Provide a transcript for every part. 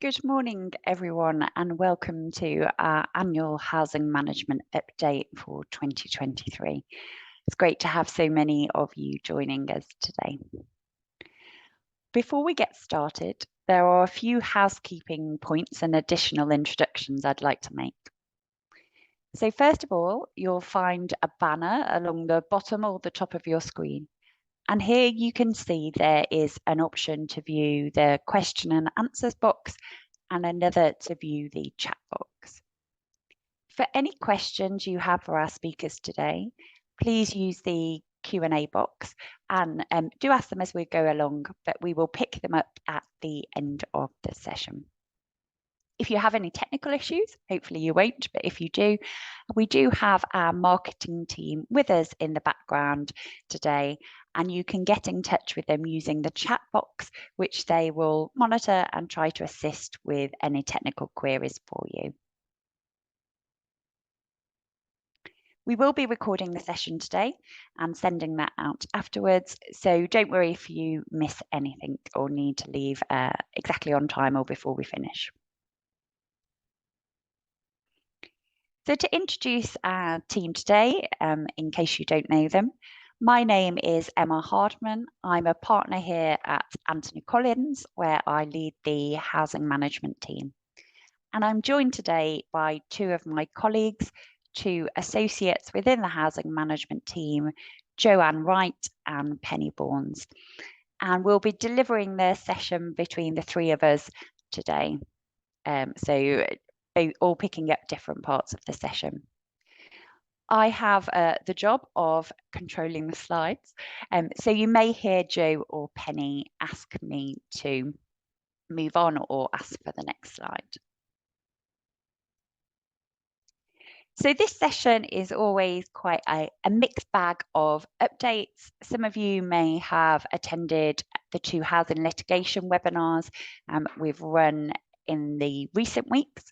Good morning, everyone, and welcome to our annual housing management update for 2023. It's great to have so many of you joining us today. Before we get started, there are a few housekeeping points and additional introductions I'd like to make. So first of all, you'll find a banner along the bottom or the top of your screen. And here you can see there is an option to view the question and answers box and another to view the chat box. For any questions you have for our speakers today, please use the Q&A box and do ask them as we go along, but we will pick them up at the end of the session. If you have any technical issues, hopefully you won't, but if you do, we do have our marketing team with us in the background today, and you can get in touch with them using the chat box, which they will monitor and try to assist with any technical queries for you. We will be recording the session today and sending that out afterwards, so don't worry if you miss anything or need to leave exactly on time or before we finish. So to introduce our team today, in case you don't know them, my name is Emma Hardman. I'm a partner here at Anthony Collins, where I lead the housing management team. And I'm joined today by two of my colleagues, two associates within the housing management team, Joanne Wright and Penny Bournes. And we'll be delivering the session between the three of us today. So all picking up different parts of the session. I have the job of controlling the slides. So you may hear Joe or Penny ask me to move on or ask for the next slide. So this session is always quite a mixed bag of updates. Some of you may have attended the two housing litigation webinars we've run in the recent weeks,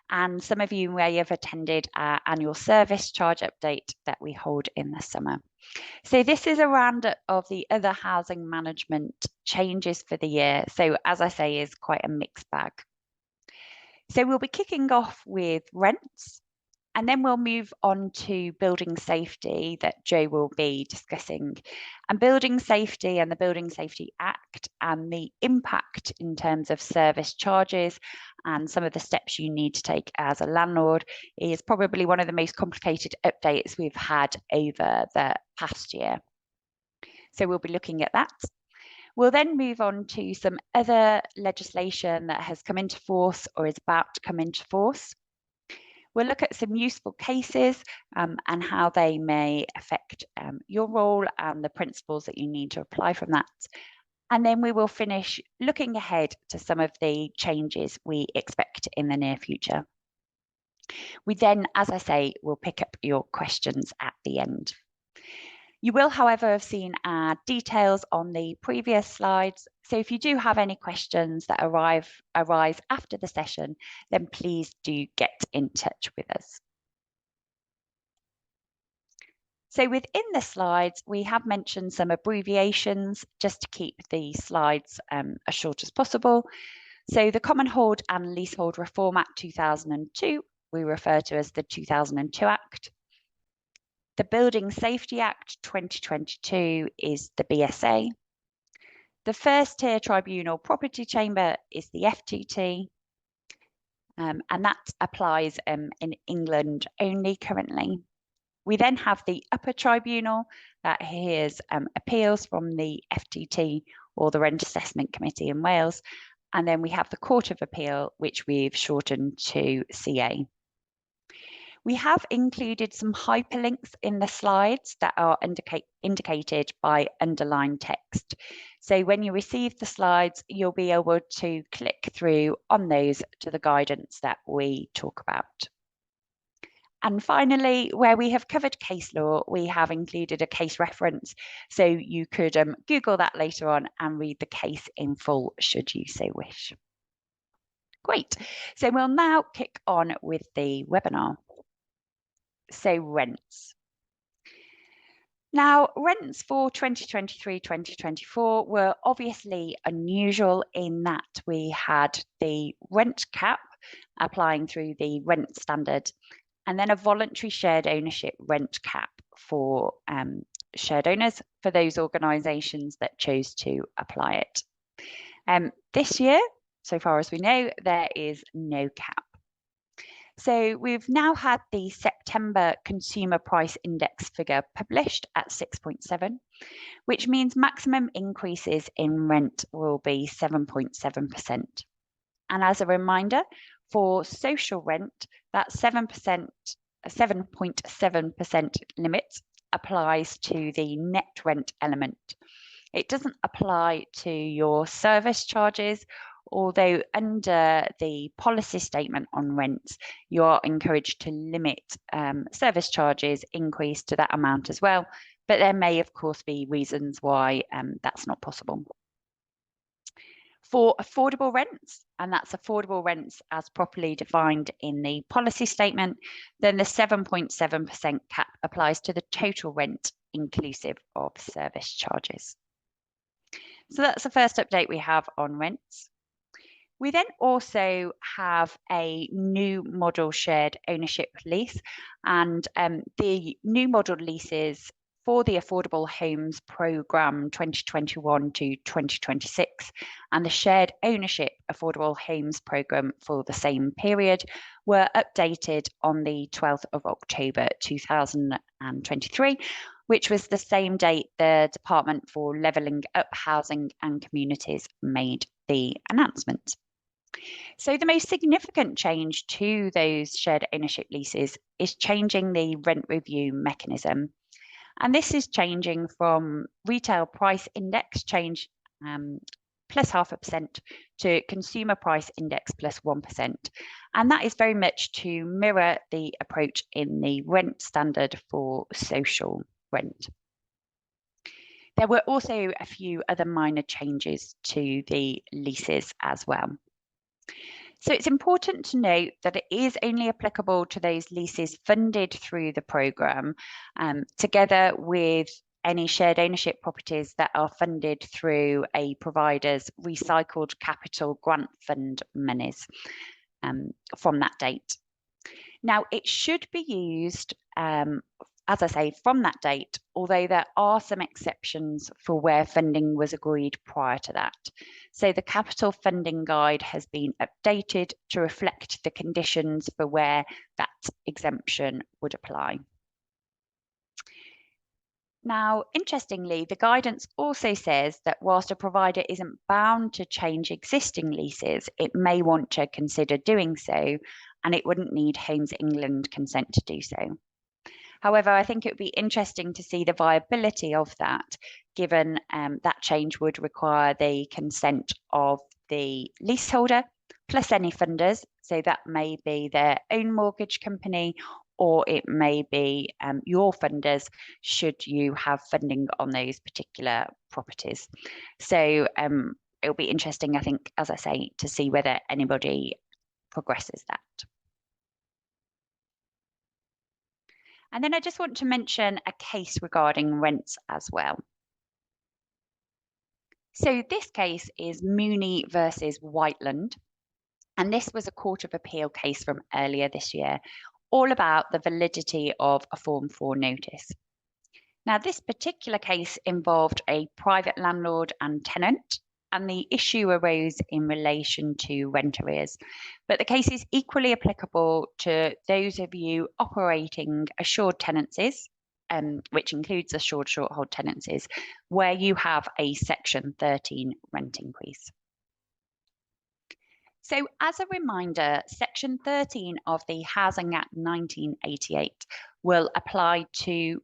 and some of you may have attended our annual service charge update that we hold in the summer. So this is a roundup of the other housing management changes for the year. So as I say, is quite a mixed bag. So we'll be kicking off with rents, and then we'll move on to building safety that Joe will be discussing, and building safety and the Building Safety Act and the impact in terms of service charges and some of the steps you need to take as a landlord is probably one of the most complicated updates we've had over the past year. So we'll be looking at that. We'll then move on to some other legislation that has come into force or is about to come into force. We'll look at some useful cases and how they may affect your role and the principles that you need to apply from that. And then we will finish looking ahead to some of the changes we expect in the near future. We then, as I say, will pick up your questions at the end. You will, however, have seen our details on the previous slides. So if you do have any questions that arise after the session, then please do get in touch with us. So within the slides, we have mentioned some abbreviations just to keep the slides as short as possible. So the Common Hold and Leasehold Reform Act 2002, we refer to as the 2002 Act. The Building Safety Act 2022 is the BSA. The First Tier Tribunal Property Chamber is the FTT, and that applies in England only currently. We then have the Upper Tribunal that hears appeals from the FTT or the Rent Assessment Committee in Wales, and then we have the Court of Appeal, which we've shortened to CA. We have included some hyperlinks in the slides that are indicated by underlined text. So when you receive the slides, you'll be able to click through on those to the guidance that we talk about. And finally, where we have covered case law, we have included a case reference. So you could Google that later on and read the case in full, should you so wish. Great. So we'll now kick on with the webinar. So rents. Now, rents for 2023-2024 were obviously unusual in that we had the rent cap applying through the rent standard, and then a voluntary shared ownership rent cap for shared owners for those organisations that chose to apply it. This year, so far as we know, there is no cap. So we've now had the September Consumer Price Index figure published at 6.7, which means maximum increases in rent will be 7.7%. And as a reminder, for social rent, that 7.7% limit applies to the net rent element. It doesn't apply to your service charges, although under the policy statement on rents, you are encouraged to limit service charges increase to that amount as well. But there may, of course, be reasons why that's not possible. For affordable rents, and that's affordable rents as properly defined in the policy statement, then the 7.7% cap applies to the total rent inclusive of service charges. So that's the first update we have on rents. We then also have a new model shared ownership lease, and the new model leases for the Affordable Homes Programme 2021 to 2026 and the Shared Ownership Affordable Homes Programme for the same period were updated on the 12th of October 2023, which was the same date the Department for Levelling Up Housing and Communities made the announcement. So the most significant change to those shared ownership leases is changing the rent review mechanism. And this is changing from retail price index change plus 0.5% to consumer price index plus 1%. And that is very much to mirror the approach in the rent standard for social rent. There were also a few other minor changes to the leases as well. So it's important to note that it is only applicable to those leases funded through the programme, together with any shared ownership properties that are funded through a provider's recycled capital grant fund monies from that date. Now, it should be used, as I say, from that date, although there are some exceptions for where funding was agreed prior to that. So the capital funding guide has been updated to reflect the conditions for where that exemption would apply. Now, interestingly, the guidance also says that whilst a provider isn't bound to change existing leases, it may want to consider doing so, and it wouldn't need Homes England consent to do so. However, I think it would be interesting to see the viability of that, given that change would require the consent of the leaseholder, plus any funders. So that may be their own mortgage company, or it may be your funders, should you have funding on those particular properties. So it'll be interesting, I think, as I say, to see whether anybody progresses that. And then I just want to mention a case regarding rents as well. So this case is Mooney versus Whiteland. And this was a Court of Appeal case from earlier this year, all about the validity of a Form 4 notice. Now, this particular case involved a private landlord and tenant, and the issue arose in relation to rent arrears. But the case is equally applicable to those of you operating assured tenancies, which includes assured short-hold tenancies, where you have a Section 13 rent increase. So as a reminder, Section 13 of the Housing Act 1988 will apply to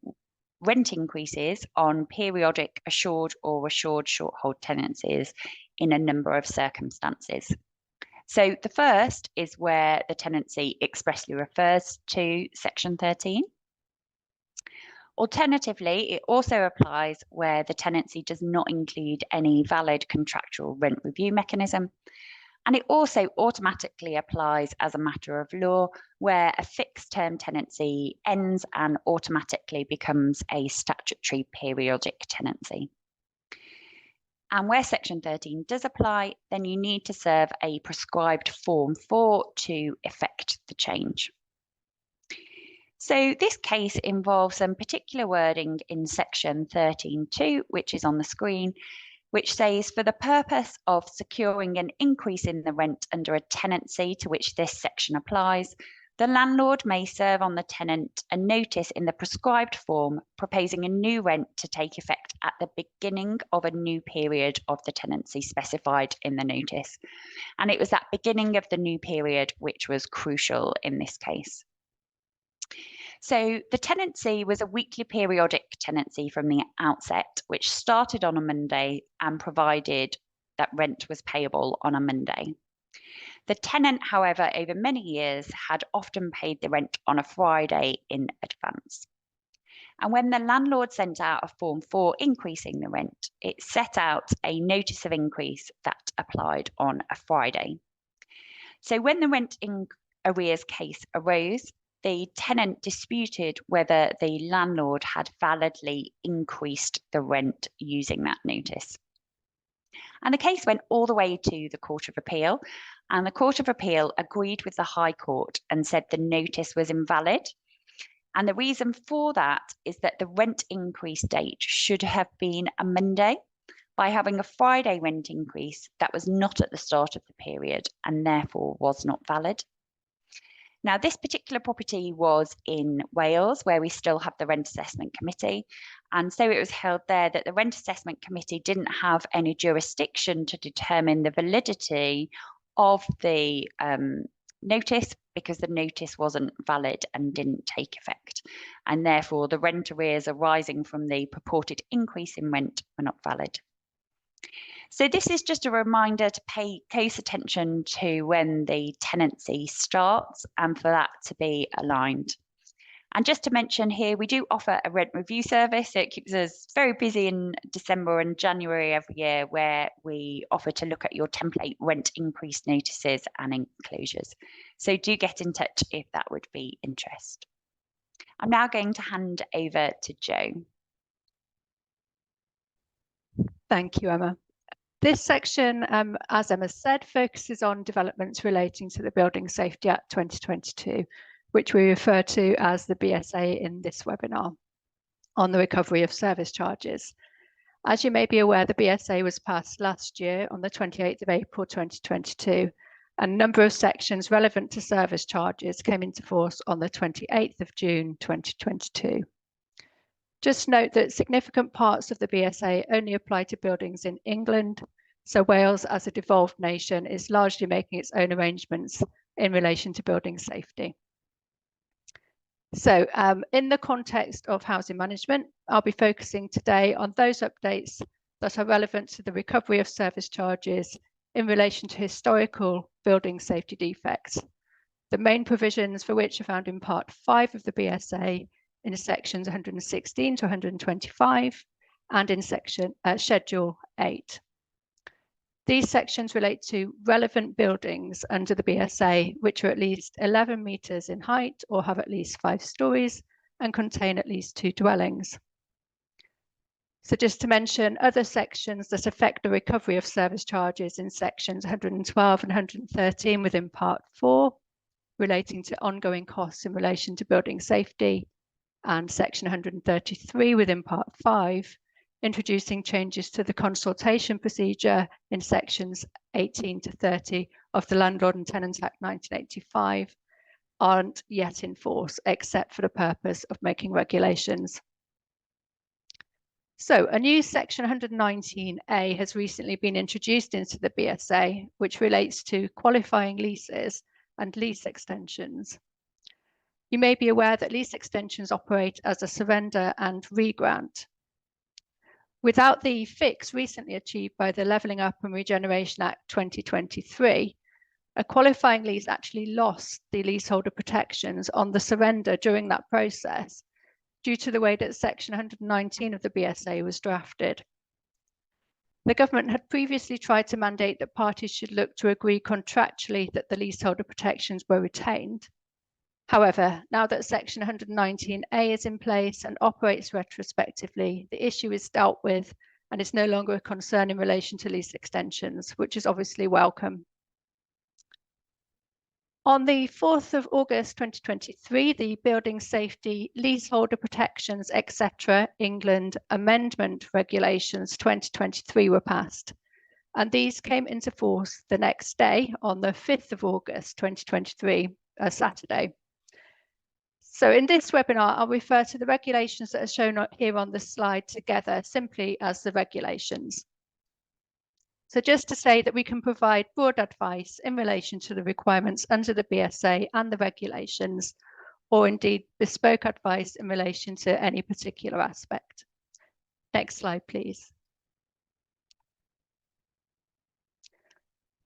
rent increases on periodic assured or assured short-hold tenancies in a number of circumstances. So the first is where the tenancy expressly refers to Section 13. Alternatively, it also applies where the tenancy does not include any valid contractual rent review mechanism. And it also automatically applies as a matter of law, where a fixed term tenancy ends and automatically becomes a statutory periodic tenancy. And where Section 13 does apply, then you need to serve a prescribed Form 4 to effect the change. So this case involves some particular wording in Section 13.2, which is on the screen, which says, for the purpose of securing an increase in the rent under a tenancy to which this section applies, the landlord may serve on the tenant a notice in the prescribed form proposing a new rent to take effect at the beginning of a new period of the tenancy specified in the notice. And it was that beginning of the new period which was crucial in this case. So the tenancy was a weekly periodic tenancy from the outset, which started on a Monday and provided that rent was payable on a Monday. The tenant, however, over many years had often paid the rent on a Friday in advance. And when the landlord sent out a Form 4 increasing the rent, it set out a notice of increase that applied on a Friday. So when the rent in arrears case arose, the tenant disputed whether the landlord had validly increased the rent using that notice. And the case went all the way to the Court of Appeal, and the Court of Appeal agreed with the High Court and said the notice was invalid. And the reason for that is that the rent increase date should have been a Monday, by having a Friday rent increase that was not at the start of the period and therefore was not valid. Now, this particular property was in Wales, where we still have the Rent Assessment Committee. And so it was held there that the Rent Assessment Committee didn't have any jurisdiction to determine the validity of the notice, because the notice wasn't valid and didn't take effect. And therefore, the rent arrears arising from the purported increase in rent were not valid. So this is just a reminder to pay close attention to when the tenancy starts and for that to be aligned. And just to mention here, we do offer a rent review service. So it keeps us very busy in December and January every year, where we offer to look at your template rent increase notices and enclosures. So do get in touch if that would be interest. I'm now going to hand over to Jo. Thank you, Emma. This section, as Emma said, focuses on developments relating to the Building Safety Act 2022, which we refer to as the BSA in this webinar, on the recovery of service charges. As you may be aware, the BSA was passed last year on the 28th of April 2022, and a number of sections relevant to service charges came into force on the 28th of June 2022. Just note that significant parts of the BSA only apply to buildings in England, so Wales, as a devolved nation, is largely making its own arrangements in relation to building safety. So in the context of housing management, I'll be focusing today on those updates that are relevant to the recovery of service charges in relation to historical building safety defects, the main provisions for which are found in Part 5 of the BSA in sections 116 to 125 and in Schedule 8. These sections relate to relevant buildings under the BSA, which are at least 11 metres in height or have at least 5 stories and contain at least 2 dwellings. So just to mention other sections that affect the recovery of service charges in sections 112 and 113 within Part 4, relating to ongoing costs in relation to building safety, and section 133 within Part 5, introducing changes to the consultation procedure in sections 18 to 30 of the Landlord and Tenant Act 1985, aren't yet in force, except for the purpose of making regulations. So a new section 119A has recently been introduced into the BSA, which relates to qualifying leases and lease extensions. You may be aware that lease extensions operate as a surrender and re-grant. Without the fix recently achieved by the Levelling Up and Regeneration Act 2023, a qualifying lease actually lost the leaseholder protections on the surrender during that process, due to the way that section 119 of the BSA was drafted. The government had previously tried to mandate that parties should look to agree contractually that the leaseholder protections were retained. However, now that Section 119A is in place and operates retrospectively, the issue is dealt with and is no longer a concern in relation to lease extensions, which is obviously welcome. On the 4th of August 2023, the Building Safety Leaseholder Protections, etc. England Amendment Regulations 2023 were passed, and these came into force the next day on the 5th of August 2023, a Saturday. So in this webinar, I'll refer to the regulations that are shown here on the slide together simply as the regulations. So just to say that we can provide broad advice in relation to the requirements under the BSA and the regulations, or indeed bespoke advice in relation to any particular aspect. Next slide, please.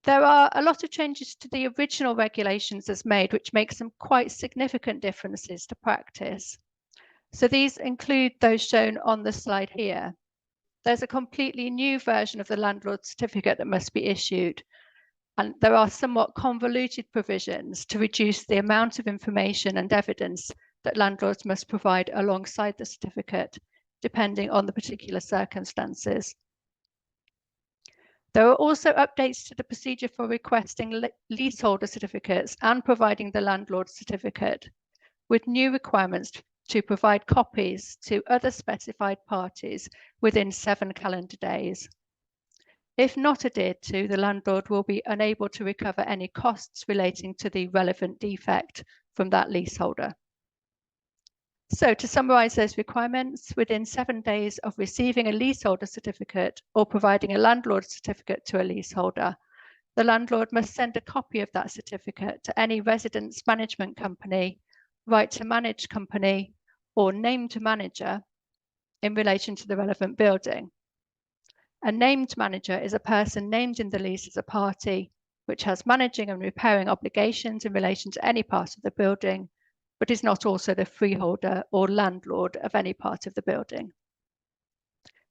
There are a lot of changes to the original regulations as made, which makes some quite significant differences to practice. So these include those shown on the slide here. There's a completely new version of the landlord certificate that must be issued. And there are somewhat convoluted provisions to reduce the amount of information and evidence that landlords must provide alongside the certificate, depending on the particular circumstances. There are also updates to the procedure for requesting leaseholder certificates and providing the landlord certificate, with new requirements to provide copies to other specified parties within 7 calendar days. If not adhered to, the landlord will be unable to recover any costs relating to the relevant defect from that leaseholder. So to summarise those requirements, within 7 days of receiving a leaseholder certificate or providing a landlord certificate to a leaseholder, the landlord must send a copy of that certificate to any residence management company, right to manage company, or named manager in relation to the relevant building. A named manager is a person named in the lease as a party, which has managing and repairing obligations in relation to any part of the building, but is not also the freeholder or landlord of any part of the building.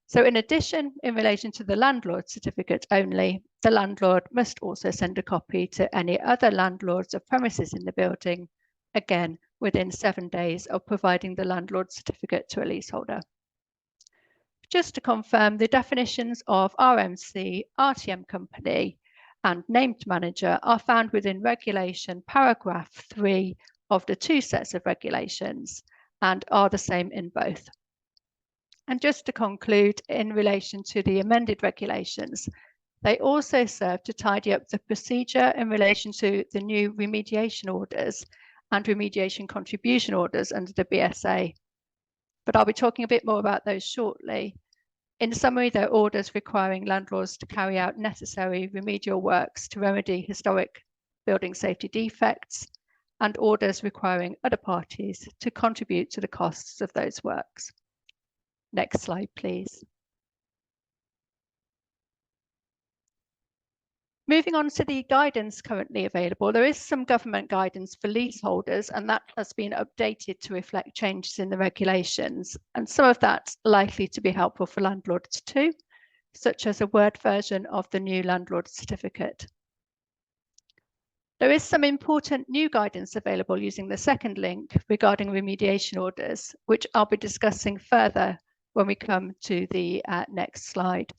So in addition, in relation to the landlord certificate only, the landlord must also send a copy to any other landlords of premises in the building, again, within 7 days of providing the landlord certificate to a leaseholder. Just to confirm, the definitions of RMC, RTM company, and named manager are found within regulation paragraph 3 of the 2 sets of regulations and are the same in both. And just to conclude, in relation to the amended regulations, they also serve to tidy up the procedure in relation to the new remediation orders and remediation contribution orders under the BSA. But I'll be talking a bit more about those shortly. In summary, they're orders requiring landlords to carry out necessary remedial works to remedy historic building safety defects, and orders requiring other parties to contribute to the costs of those works. Next slide, please. Moving on to the guidance currently available, there is some government guidance for leaseholders, and that has been updated to reflect changes in the regulations. And some of that's likely to be helpful for landlords too, such as a Word version of the new landlord certificate. There is some important new guidance available using the second link regarding remediation orders, which I'll be discussing further when we come to the next slide.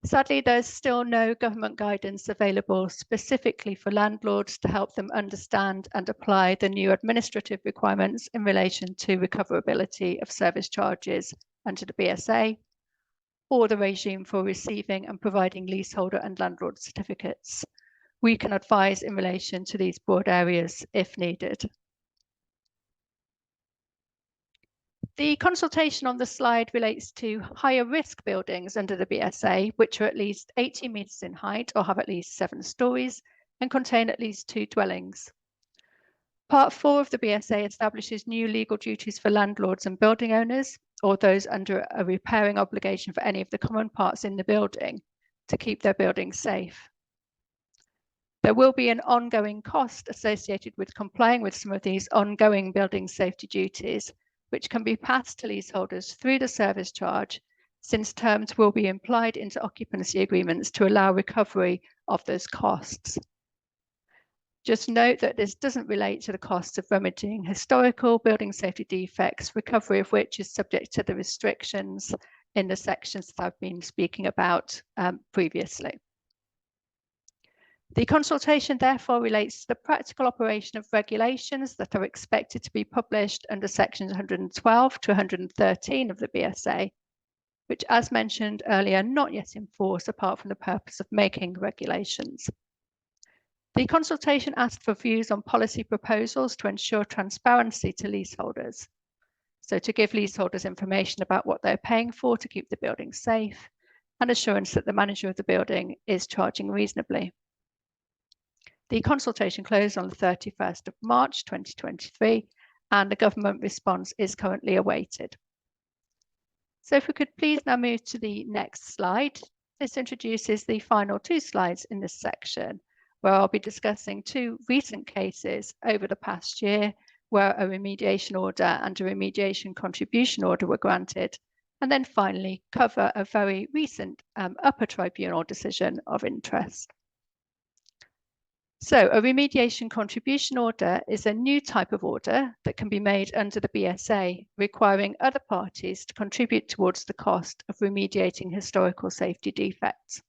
Sadly, there's still no government guidance available specifically for landlords to help them understand and apply the new administrative requirements in relation to recoverability of service charges under the BSA, or the regime for receiving and providing leaseholder and landlord certificates. We can advise in relation to these broad areas if needed. The consultation on the slide relates to higher risk buildings under the BSA, which are at least 80 metres in height or have at least 7 stories and contain at least 2 dwellings. Part 4 of the BSA establishes new legal duties for landlords and building owners, or those under a repairing obligation for any of the common parts in the building, to keep their buildings safe. There will be an ongoing cost associated with complying with some of these ongoing building safety duties, which can be passed to leaseholders through the service charge since terms will be implied into occupancy agreements to allow recovery of those costs. Just note that this doesn't relate to the costs of remedying historical building safety defects, recovery of which is subject to the restrictions in the sections that I've been speaking about previously. The consultation therefore relates to the practical operation of regulations that are expected to be published under sections 112 to 113 of the BSA, which, as mentioned earlier, are not yet in force apart from the purpose of making regulations. The consultation asked for views on policy proposals to ensure transparency to leaseholders. So to give leaseholders information about what they're paying for to keep the building safe, and assurance that the manager of the building is charging reasonably. The consultation closed on the 31st of March 2023, and the government response is currently awaited. So if we could please now move to the next slide. This introduces the final 2 slides in this section, where I'll be discussing 2 recent cases over the past year where a remediation order and a remediation contribution order were granted, and then finally cover a very recent upper tribunal decision of interest. So a remediation contribution order is a new type of order that can be made under the BSA, requiring other parties to contribute towards the cost of remediating historical safety defects.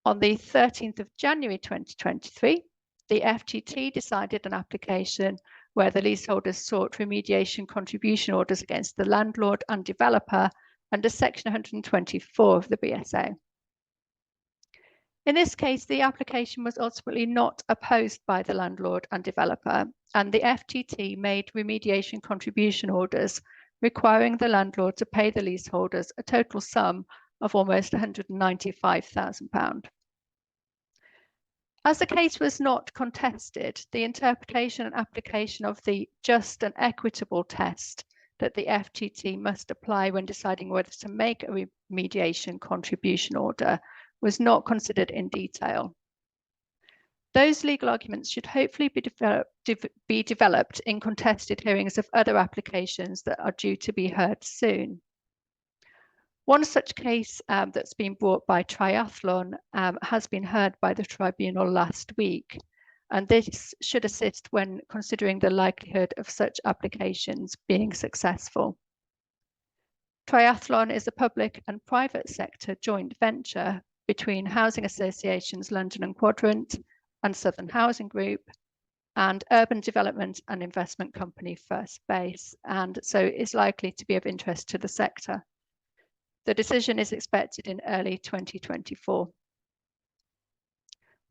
On the 13th of January 2023, the FGT decided an application where the leaseholders sought remediation contribution orders against the landlord and developer under Section 124 of the BSA. In this case, the application was ultimately not opposed by the landlord and developer, and the FGT made remediation contribution orders requiring the landlord to pay the leaseholders a total sum of almost £195,000. As the case was not contested, the interpretation and application of the just and equitable test that the FGT must apply when deciding whether to make a remediation contribution order was not considered in detail. Those legal arguments should hopefully be developed in contested hearings of other applications that are due to be heard soon. One such case that's been brought by Triathlon has been heard by the tribunal last week, and this should assist when considering the likelihood of such applications being successful. Triathlon is a public and private sector joint venture between Housing Associations London and Quadrant and Southern Housing Group and urban development and investment company First Base, and so is likely to be of interest to the sector. The decision is expected in early 2024.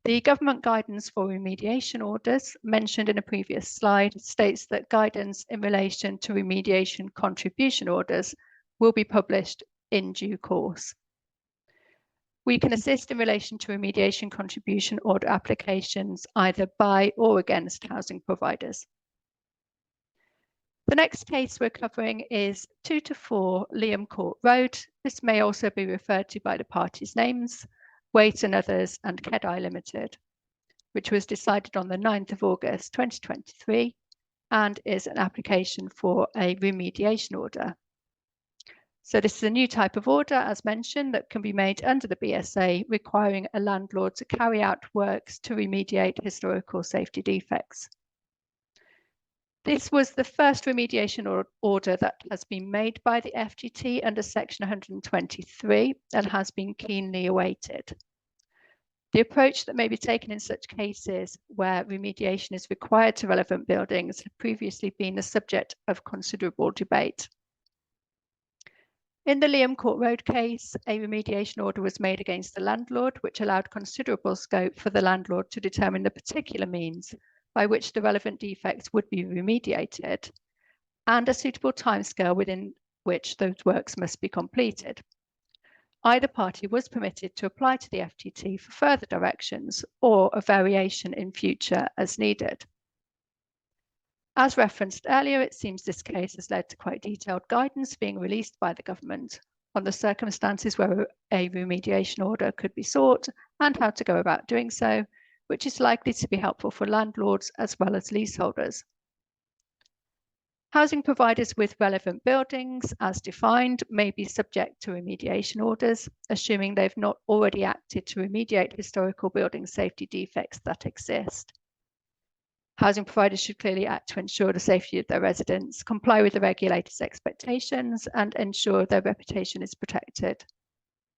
The government guidance for remediation orders mentioned in a previous slide states that guidance in relation to remediation contribution orders will be published in due course. We can assist in relation to remediation contribution order applications either by or against housing providers. The next case we're covering is 2 to 4 Liam Court Road. This may also be referred to by the parties' names, Waite and Others and Kedai Limited, which was decided on the 9th of August 2023 and is an application for a remediation order. So this is a new type of order, as mentioned, that can be made under the BSA, requiring a landlord to carry out works to remediate historical safety defects. This was the first remediation order that has been made by the FGT under Section 123 and has been keenly awaited. The approach that may be taken in such cases where remediation is required to relevant buildings had previously been the subject of considerable debate. In the Liam Court Road case, a remediation order was made against the landlord, which allowed considerable scope for the landlord to determine the particular means by which the relevant defects would be remediated, and a suitable timescale within which those works must be completed. Either party was permitted to apply to the FGT for further directions or a variation in future as needed. As referenced earlier, it seems this case has led to quite detailed guidance being released by the government on the circumstances where a remediation order could be sought and how to go about doing so, which is likely to be helpful for landlords as well as leaseholders. Housing providers with relevant buildings as defined may be subject to remediation orders, assuming they've not already acted to remediate historical building safety defects that exist. Housing providers should clearly act to ensure the safety of their residents, comply with the regulator's expectations, and ensure their reputation is protected.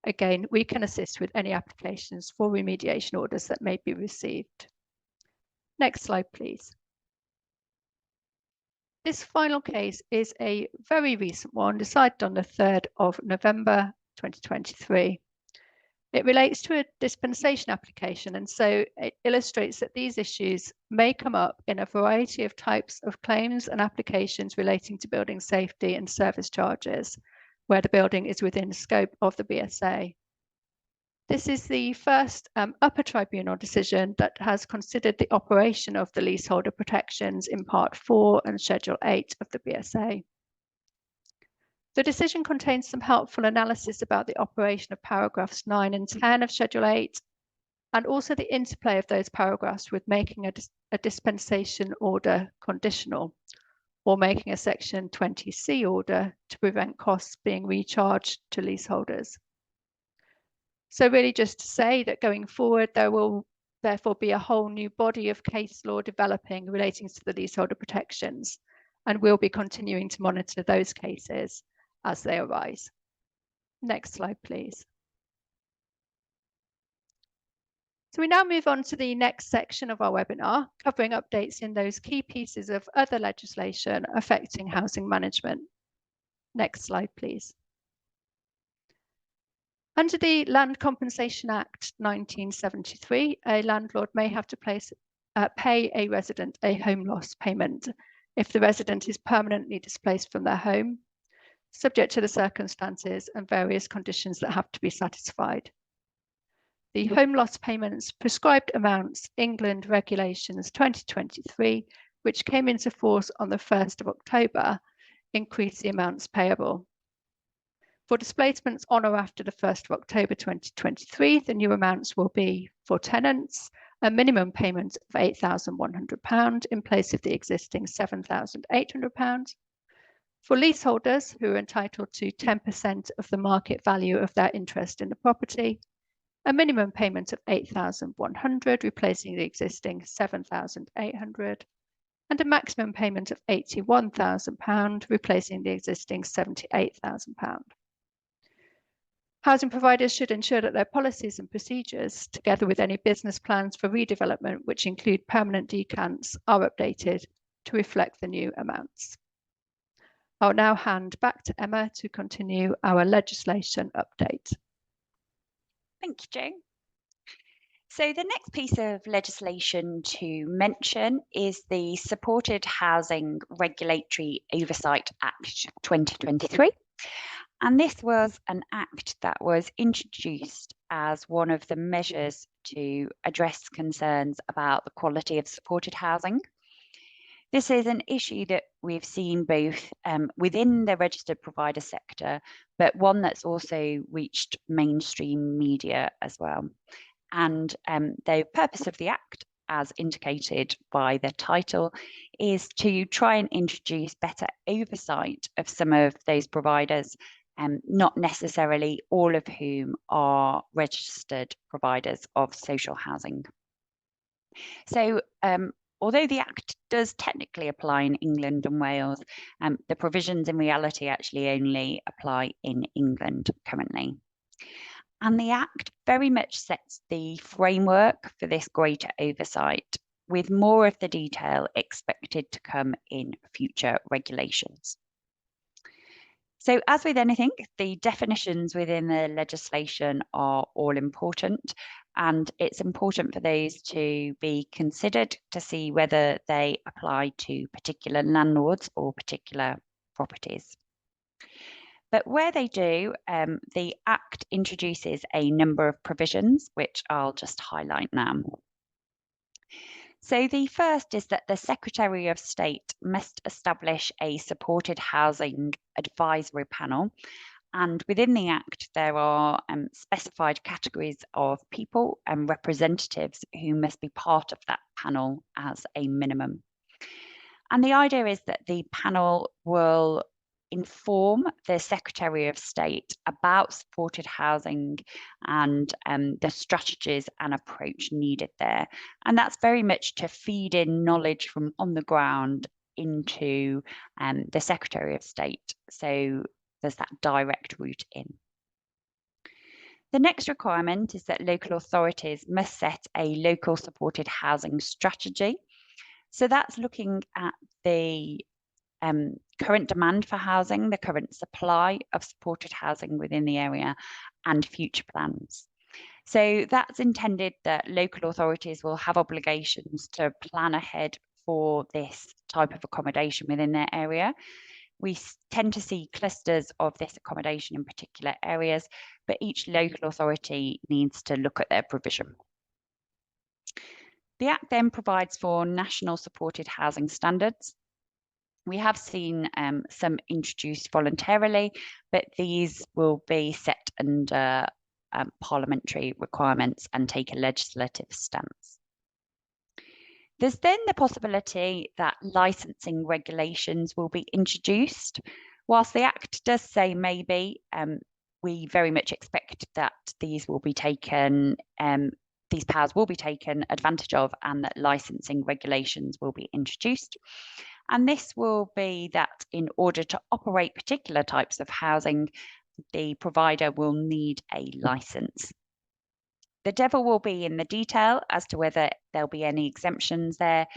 Again, we can assist with any applications for remediation orders that may be received. Next slide, please. This final case is a very recent one, decided on the 3rd of November 2023. It relates to a dispensation application, and so it illustrates that these issues may come up in a variety of types of claims and applications relating to building safety and service charges, where the building is within the scope of the BSA. This is the first upper tribunal decision that has considered the operation of the leaseholder protections in Part 4 and Schedule 8 of the BSA. The decision contains some helpful analysis about the operation of paragraphs 9 and 10 of Schedule 8, and also the interplay of those paragraphs with making a dispensation order conditional, or making a Section 20C order to prevent costs being recharged to leaseholders. So really just to say that going forward, there will therefore be a whole new body of case law developing relating to the leaseholder protections, and we'll be continuing to monitor those cases as they arise. Next slide, please. So we now move on to the next section of our webinar, covering updates in those key pieces of other legislation affecting housing management. Next slide, please. Under the Land Compensation Act 1973, a landlord may have to pay a resident a home loss payment if the resident is permanently displaced from their home, subject to the circumstances and various conditions that have to be satisfied. The home loss payments prescribed amounts England Regulations 2023, which came into force on the 1st of October, increase the amounts payable. For displacements on or after the 1st of October 2023, the new amounts will be for tenants, a minimum payment of £8,100 in place of the existing £7,800. For leaseholders who are entitled to 10% of the market value of their interest in the property, a minimum payment of £8,100, replacing the existing £7,800, and a maximum payment of £81,000, replacing the existing £78,000. Housing providers should ensure that their policies and procedures, together with any business plans for redevelopment, which include permanent decants, are updated to reflect the new amounts. I'll now hand back to Emma to continue our legislation update. Thank you, Jo. So the next piece of legislation to mention is the Supported Housing Regulatory Oversight Act 2023. And this was an act that was introduced as one of the measures to address concerns about the quality of supported housing. This is an issue that we've seen both within the registered provider sector, but one that's also reached mainstream media as well. And the purpose of the Act, as indicated by the title, is to try and introduce better oversight of some of those providers, not necessarily all of whom are registered providers of social housing. So although the Act does technically apply in England and Wales, the provisions in reality actually only apply in England currently. And the Act very much sets the framework for this greater oversight, with more of the detail expected to come in future regulations. So as with anything, the definitions within the legislation are all important, and it's important for those to be considered to see whether they apply to particular landlords or particular properties. But where they do, the Act introduces a number of provisions, which I'll just highlight now. So the first is that the Secretary of State must establish a supported housing advisory panel. And within the Act, there are specified categories of people and representatives who must be part of that panel as a minimum. And the idea is that the panel will inform the Secretary of State about supported housing and the strategies and approach needed there. And that's very much to feed in knowledge from on the ground into the Secretary of State. So there's that direct route in. The next requirement is that local authorities must set a local supported housing strategy. So that's looking at the current demand for housing, the current supply of supported housing within the area, and future plans. So that's intended that local authorities will have obligations to plan ahead for this type of accommodation within their area. We tend to see clusters of this accommodation in particular areas, but each local authority needs to look at their provision. The Act then provides for national supported housing standards. We have seen some introduced voluntarily, but these will be set under parliamentary requirements and take a legislative stance. There's then the possibility that licensing regulations will be introduced. Whilst the Act does say maybe, we very much expect that these will be taken, these powers will be taken advantage of, and that licensing regulations will be introduced. And this will be that in order to operate particular types of housing, the provider will need a license. The devil will be in the detail as to whether there'll be any exemptions there.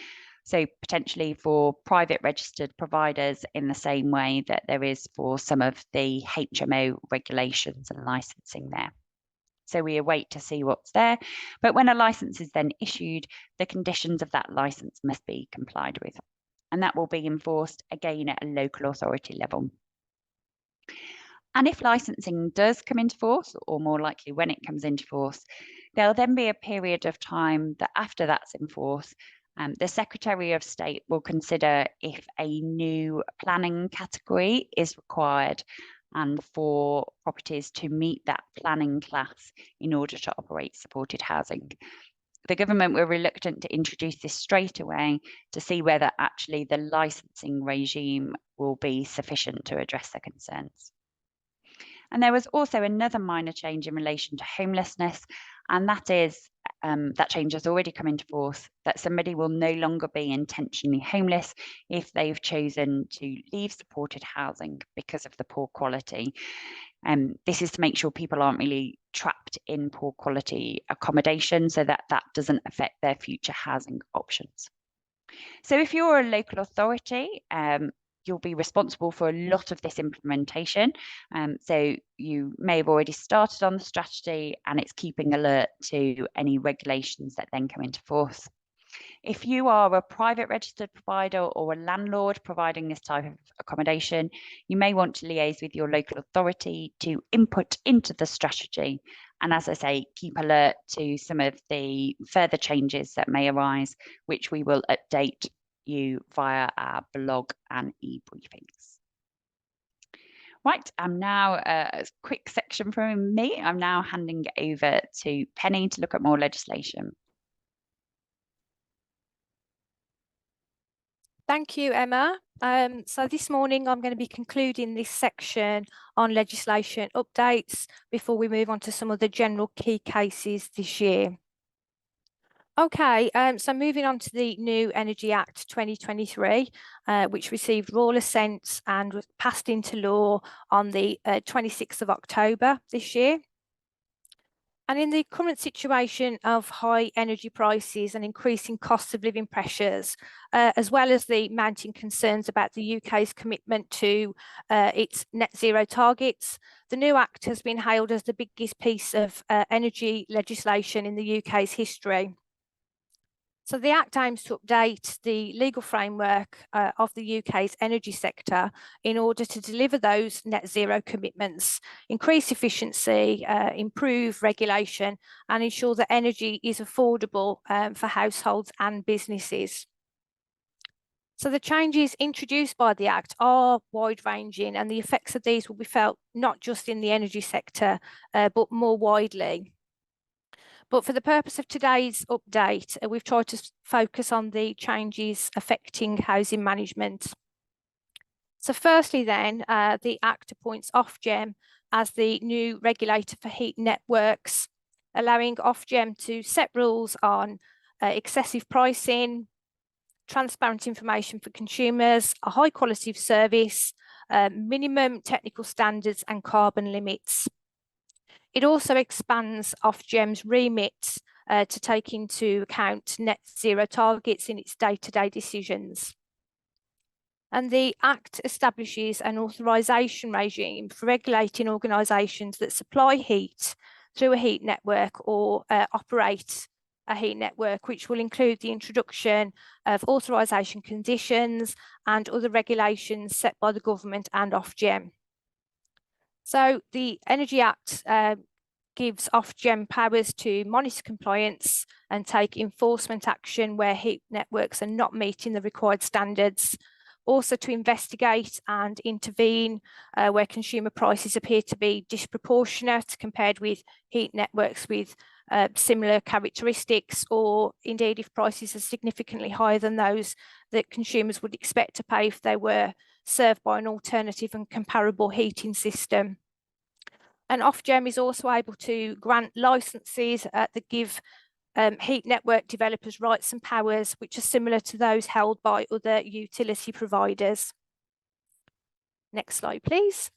So potentially for private registered providers in the same way that there is for some of the HMO regulations and licensing there. So we await to see what's there. But when a license is then issued, the conditions of that license must be complied with. And that will be enforced again at a local authority level. And if licensing does come into force, or more likely when it comes into force, there'll then be a period of time that after that's in force, the Secretary of State will consider if a new planning category is required and for properties to meet that planning class in order to operate supported housing. The government were reluctant to introduce this straight away to see whether actually the licensing regime will be sufficient to address the concerns. And there was also another minor change in relation to homelessness, and that is that change has already come into force, that somebody will no longer be intentionally homeless if they've chosen to leave supported housing because of the poor quality. This is to make sure people aren't really trapped in poor quality accommodation so that that doesn't affect their future housing options. So if you're a local authority, you'll be responsible for a lot of this implementation. So you may have already started on the strategy and it's keeping alert to any regulations that then come into force. If you are a private registered provider or a landlord providing this type of accommodation, you may want to liaise with your local authority to input into the strategy. And as I say, keep alert to some of the further changes that may arise, which we will update you via our blog and e-briefings. Right, I'm now a quick section from me. I'm now handing it over to Penny to look at more legislation. Thank you, Emma. So this morning I'm going to be concluding this section on legislation updates before we move on to some of the general key cases this year. Okay, so moving on to the new Energy Act 2023, which received royal assent and was passed into law on the 26th of October this year. And in the current situation of high energy prices and increasing costs of living pressures, as well as the mounting concerns about the UK's commitment to its net zero targets, the new Act has been hailed as the biggest piece of energy legislation in the UK's history. So the Act aims to update the legal framework of the UK's energy sector in order to deliver those net zero commitments, increase efficiency, improve regulation, and ensure that energy is affordable for households and businesses. So the changes introduced by the Act are wide-ranging, and the effects of these will be felt not just in the energy sector, but more widely. But for the purpose of today's update, we've tried to focus on the changes affecting housing management. So firstly then, the Act appoints Ofgem as the new regulator for heat networks, allowing Ofgem to set rules on excessive pricing, transparent information for consumers, a high quality of service, minimum technical standards and carbon limits. It also expands Ofgem's remit to take into account net zero targets in its day-to-day decisions. And the Act establishes an authorisation regime for regulating organisations that supply heat through a heat network or operate a heat network, which will include the introduction of authorisation conditions and other regulations set by the government and Ofgem. So the Energy Act gives Ofgem powers to monitor compliance and take enforcement action where heat networks are not meeting the required standards. Also to investigate and intervene where consumer prices appear to be disproportionate compared with heat networks with similar characteristics, or indeed if prices are significantly higher than those that consumers would expect to pay if they were served by an alternative and comparable heating system. And Ofgem is also able to grant licenses that give heat network developers rights and powers which are similar to those held by other utility providers. Next slide, please.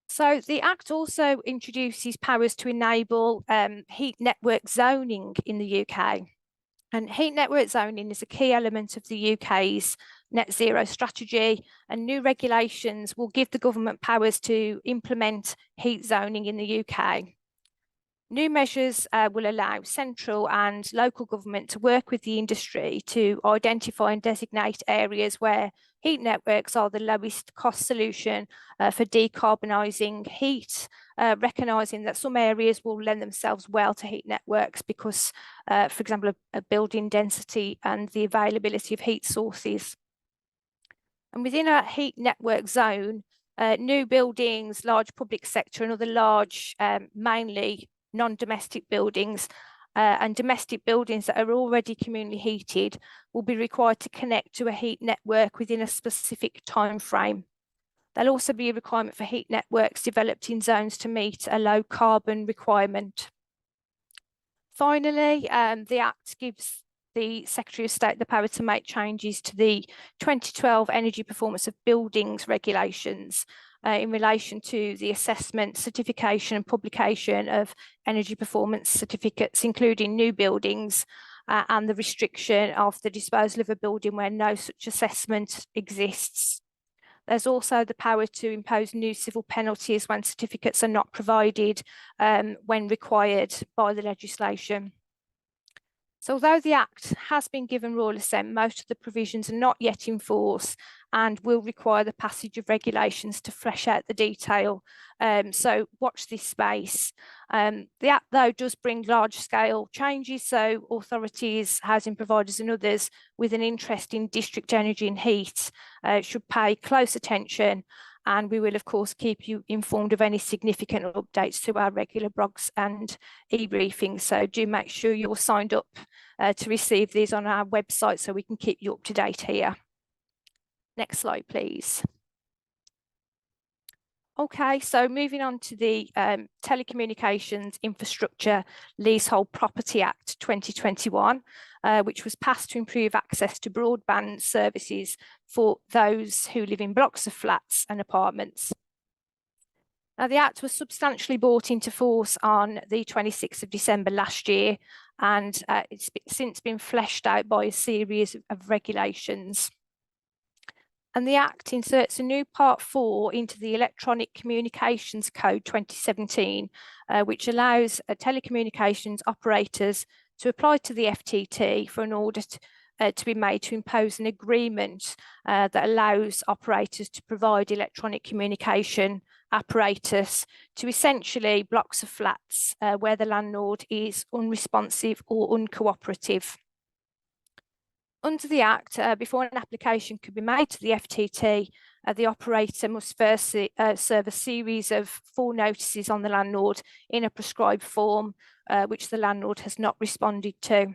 So the Act also introduces powers to enable heat network zoning in the UK. And heat network zoning is a key element of the UK's net zero strategy, and new regulations will give the government powers to implement heat zoning in the UK. New measures will allow central and local government to work with the industry to identify and designate areas where heat networks are the lowest cost solution for decarbonising heat, recognising that some areas will lend themselves well to heat networks because, for example, a building density and the availability of heat sources. And within a heat network zone, new buildings, large public sector and other large, mainly non-domestic buildings and domestic buildings that are already communally heated will be required to connect to a heat network within a specific time frame. There'll also be a requirement for heat networks developed in zones to meet a low carbon requirement. Finally, the Act gives the Secretary of State the power to make changes to the 2012 Energy Performance of Buildings regulations in relation to the assessment, certification and publication of energy performance certificates, including new buildings and the restriction of the disposal of a building where no such assessment exists. There's also the power to impose new civil penalties when certificates are not provided when required by the legislation. So although the Act has been given royal assent, most of the provisions are not yet in force and will require the passage of regulations to flesh out the detail. So watch this space. The Act, though, does bring large-scale changes, so authorities, housing providers and others with an interest in district energy and heat should pay close attention, and we will, of course, keep you informed of any significant updates to our regular blogs and e-briefings. So do make sure you're signed up to receive these on our website so we can keep you up to date here. Next slide, please. Okay, so moving on to the Telecommunications Infrastructure Leasehold Property Act 2021, which was passed to improve access to broadband services for those who live in blocks of flats and apartments. Now, the Act was substantially brought into force on the 26th of December last year, and it's since been fleshed out by a series of regulations. And the Act inserts a new Part 4 into the Electronic Communications Code 2017, which allows telecommunications operators to apply to the FTT for an order to be made to impose an agreement that allows operators to provide electronic communication apparatus to essentially blocks of flats where the landlord is unresponsive or uncooperative. Under the Act, before an application could be made to the FTT, the operator must first serve a series of 4 notices on the landlord in a prescribed form, which the landlord has not responded to.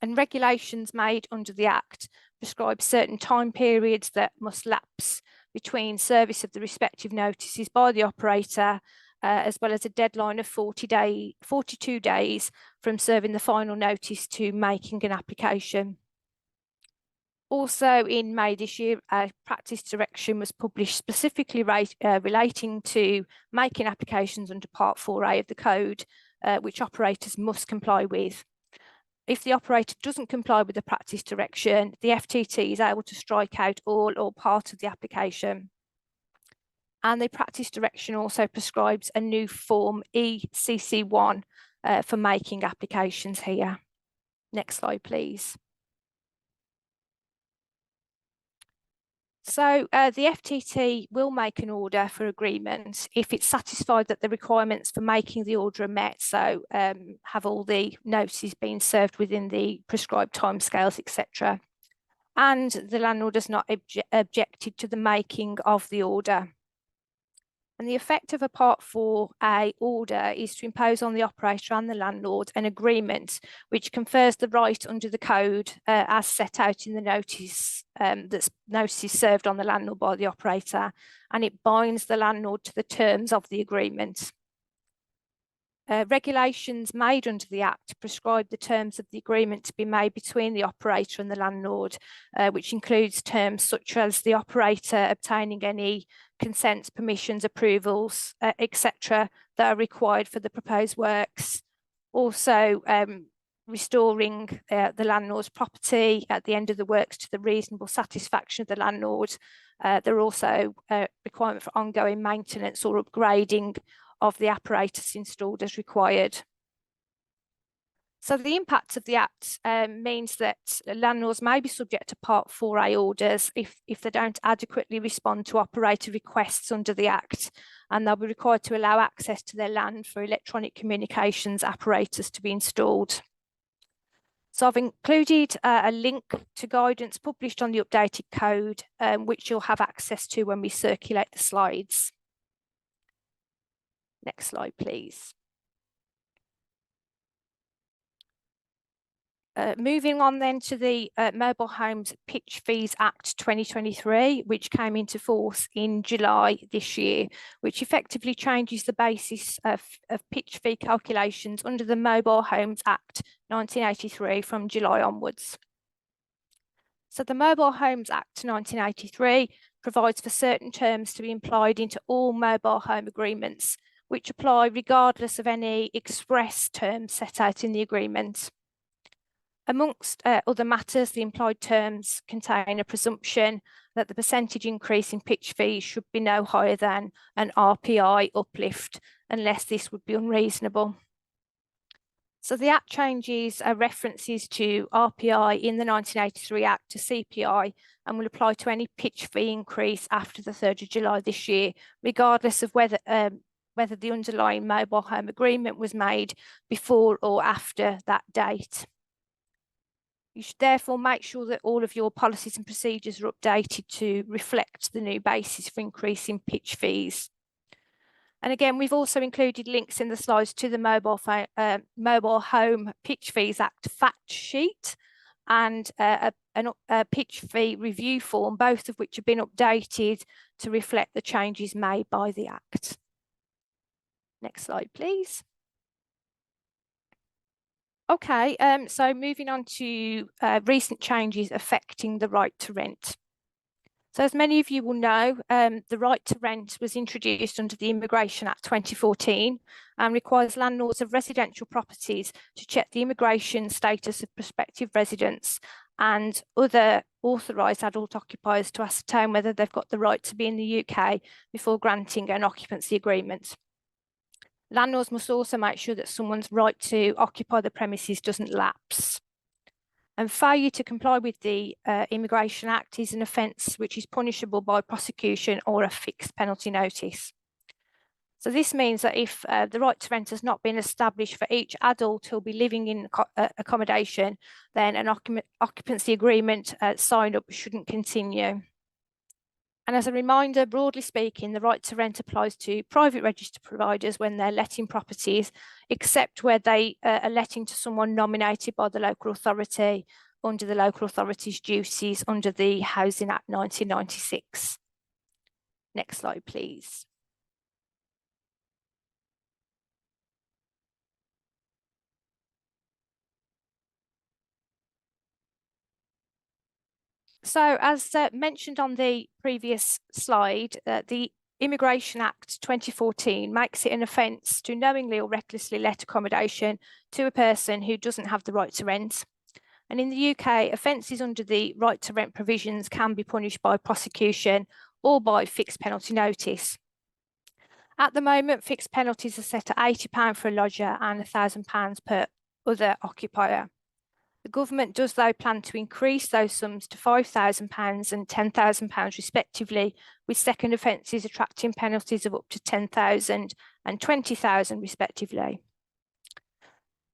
And regulations made under the Act prescribe certain time periods that must lapse between service of the respective notices by the operator, as well as a deadline of 42 days from serving the final notice to making an application. Also in May this year, a practice direction was published specifically relating to making applications under Part 4A of the Code, which operators must comply with. If the operator doesn't comply with the practice direction, the FTT is able to strike out all or part of the application. And the practice direction also prescribes a new form ECC1 for making applications here. Next slide, please. So the FTT will make an order for agreement if it's satisfied that the requirements for making the order are met. So have all the notices been served within the prescribed timescales, etc. And the landlord has not objected to the making of the order. And the effect of a Part 4A order is to impose on the operator and the landlord an agreement which confers the right under the code as set out in the notice that's notices served on the landlord by the operator, and it binds the landlord to the terms of the agreement. Regulations made under the Act prescribe the terms of the agreement to be made between the operator and the landlord, which includes terms such as the operator obtaining any consents, permissions, approvals, etc. that are required for the proposed works. Also, restoring the landlord's property at the end of the works to the reasonable satisfaction of the landlord. There are also requirements for ongoing maintenance or upgrading of the apparatus installed as required. So the impact of the Act means that landlords may be subject to Part 4A orders if they don't adequately respond to operator requests under the Act, and they'll be required to allow access to their land for electronic communications apparatus to be installed. So I've included a link to guidance published on the updated code, which you'll have access to when we circulate the slides. Next slide, please. Moving on then to the Mobile Homes Pitch Fees Act 2023, which came into force in July this year, which effectively changes the basis of pitch fee calculations under the Mobile Homes Act 1983 from July onwards. So the Mobile Homes Act 1983 provides for certain terms to be implied into all mobile home agreements, which apply regardless of any express terms set out in the agreement. Amongst other matters, the implied terms contain a presumption that the percentage increase in pitch fees should be no higher than an RPI uplift, unless this would be unreasonable. So the Act changes references to RPI in the 1983 Act to CPI and will apply to any pitch fee increase after the 3rd of July this year, regardless of whether the underlying mobile home agreement was made before or after that date. You should therefore make sure that all of your policies and procedures are updated to reflect the new basis for increasing pitch fees. And again, we've also included links in the slides to the Mobile Home Pitch Fees Act fact sheet and a pitch fee review form, both of which have been updated to reflect the changes made by the Act. Next slide, please. Okay, so moving on to recent changes affecting the right to rent. So as many of you will know, the right to rent was introduced under the Immigration Act 2014 and requires landlords of residential properties to check the immigration status of prospective residents and other authorised adult occupiers to ascertain whether they've got the right to be in the UK before granting an occupancy agreement. Landlords must also make sure that someone's right to occupy the premises doesn't lapse. And failure to comply with the Immigration Act is an offence which is punishable by prosecution or a fixed penalty notice. So this means that if the right to rent has not been established for each adult who'll be living in accommodation, then an occupancy agreement sign up shouldn't continue. And as a reminder, broadly speaking, the right to rent applies to private registered providers when they're letting properties, except where they are letting to someone nominated by the local authority under the local authority's duties under the Housing Act 1996. Next slide, please. So as mentioned on the previous slide, the Immigration Act 2014 makes it an offence to knowingly or recklessly let accommodation to a person who doesn't have the right to rent. And in the UK, offences under the right to rent provisions can be punished by prosecution or by fixed penalty notice. At the moment, fixed penalties are set at £80 for a lodger and £1,000 per other occupier. The government does, though, plan to increase those sums to £5,000 and £10,000 respectively, with second offences attracting penalties of up to £10,000 and £20,000 respectively.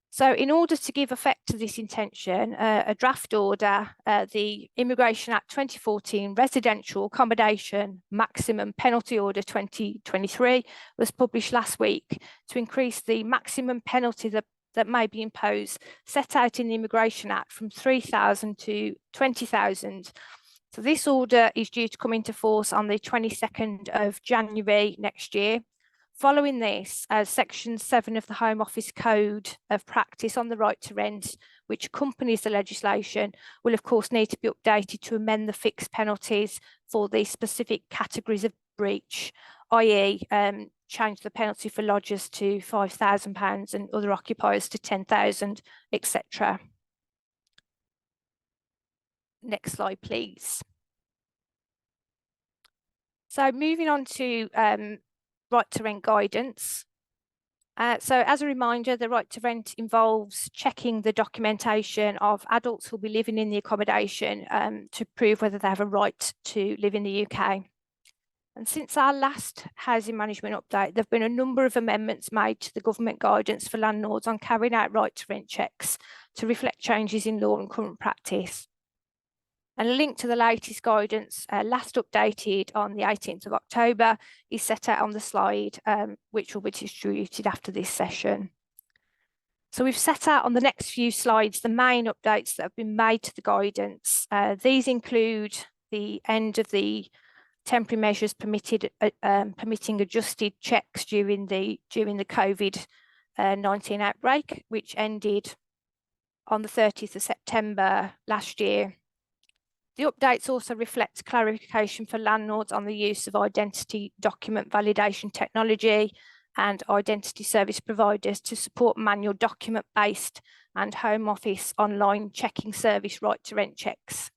So in order to give effect to this intention, a draft order, the Immigration Act 2014 Residential Accommodation Maximum Penalty Order 2023 was published last week to increase the maximum penalty that may be imposed, set out in the Immigration Act, from £3,000 to £20,000. So this order is due to come into force on the 22nd of January next year. Following this, Section 7 of the Home Office Code of Practice on the right to rent, which accompanies the legislation, will of course need to be updated to amend the fixed penalties for the specific categories of breach, i.e. change the penalty for lodgers to £5,000 and other occupiers to £10,000, etc. Next slide, please. So moving on to right to rent guidance. So as a reminder, the right to rent involves checking the documentation of adults who will be living in the accommodation to prove whether they have a right to live in the UK. And since our last housing management update, there have been a number of amendments made to the government guidance for landlords on carrying out right to rent checks to reflect changes in law and current practice. And a link to the latest guidance, last updated on the 18th of October, is set out on the slide, which will be distributed after this session. So we've set out on the next few slides the main updates that have been made to the guidance. These include the end of the temporary measures permitting adjusted checks during the COVID-19 outbreak, which ended on the 30th of September last year. The updates also reflect clarification for landlords on the use of identity document validation technology and identity service providers to support manual document-based and Home Office online checking service right to rent checks.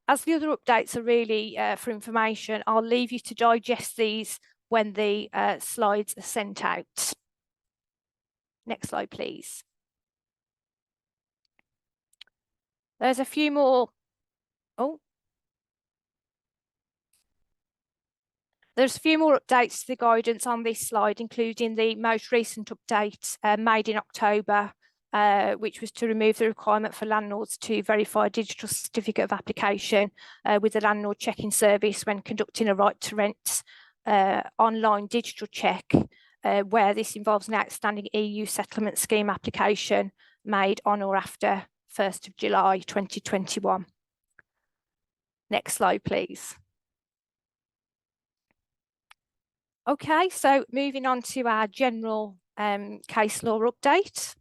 As the other updates are really for information, I'll leave you to digest these when the slides are sent out. Next slide, please. There's a few more. There's a few more updates to the guidance on this slide, including the most recent update made in October, which was to remove the requirement for landlords to verify a digital certificate of application with the landlord checking service when conducting a right to rent online digital check, where this involves an outstanding EU settlement scheme application made on or after 1st of July 2021. Next slide, please. Okay, so moving on to our general case law update.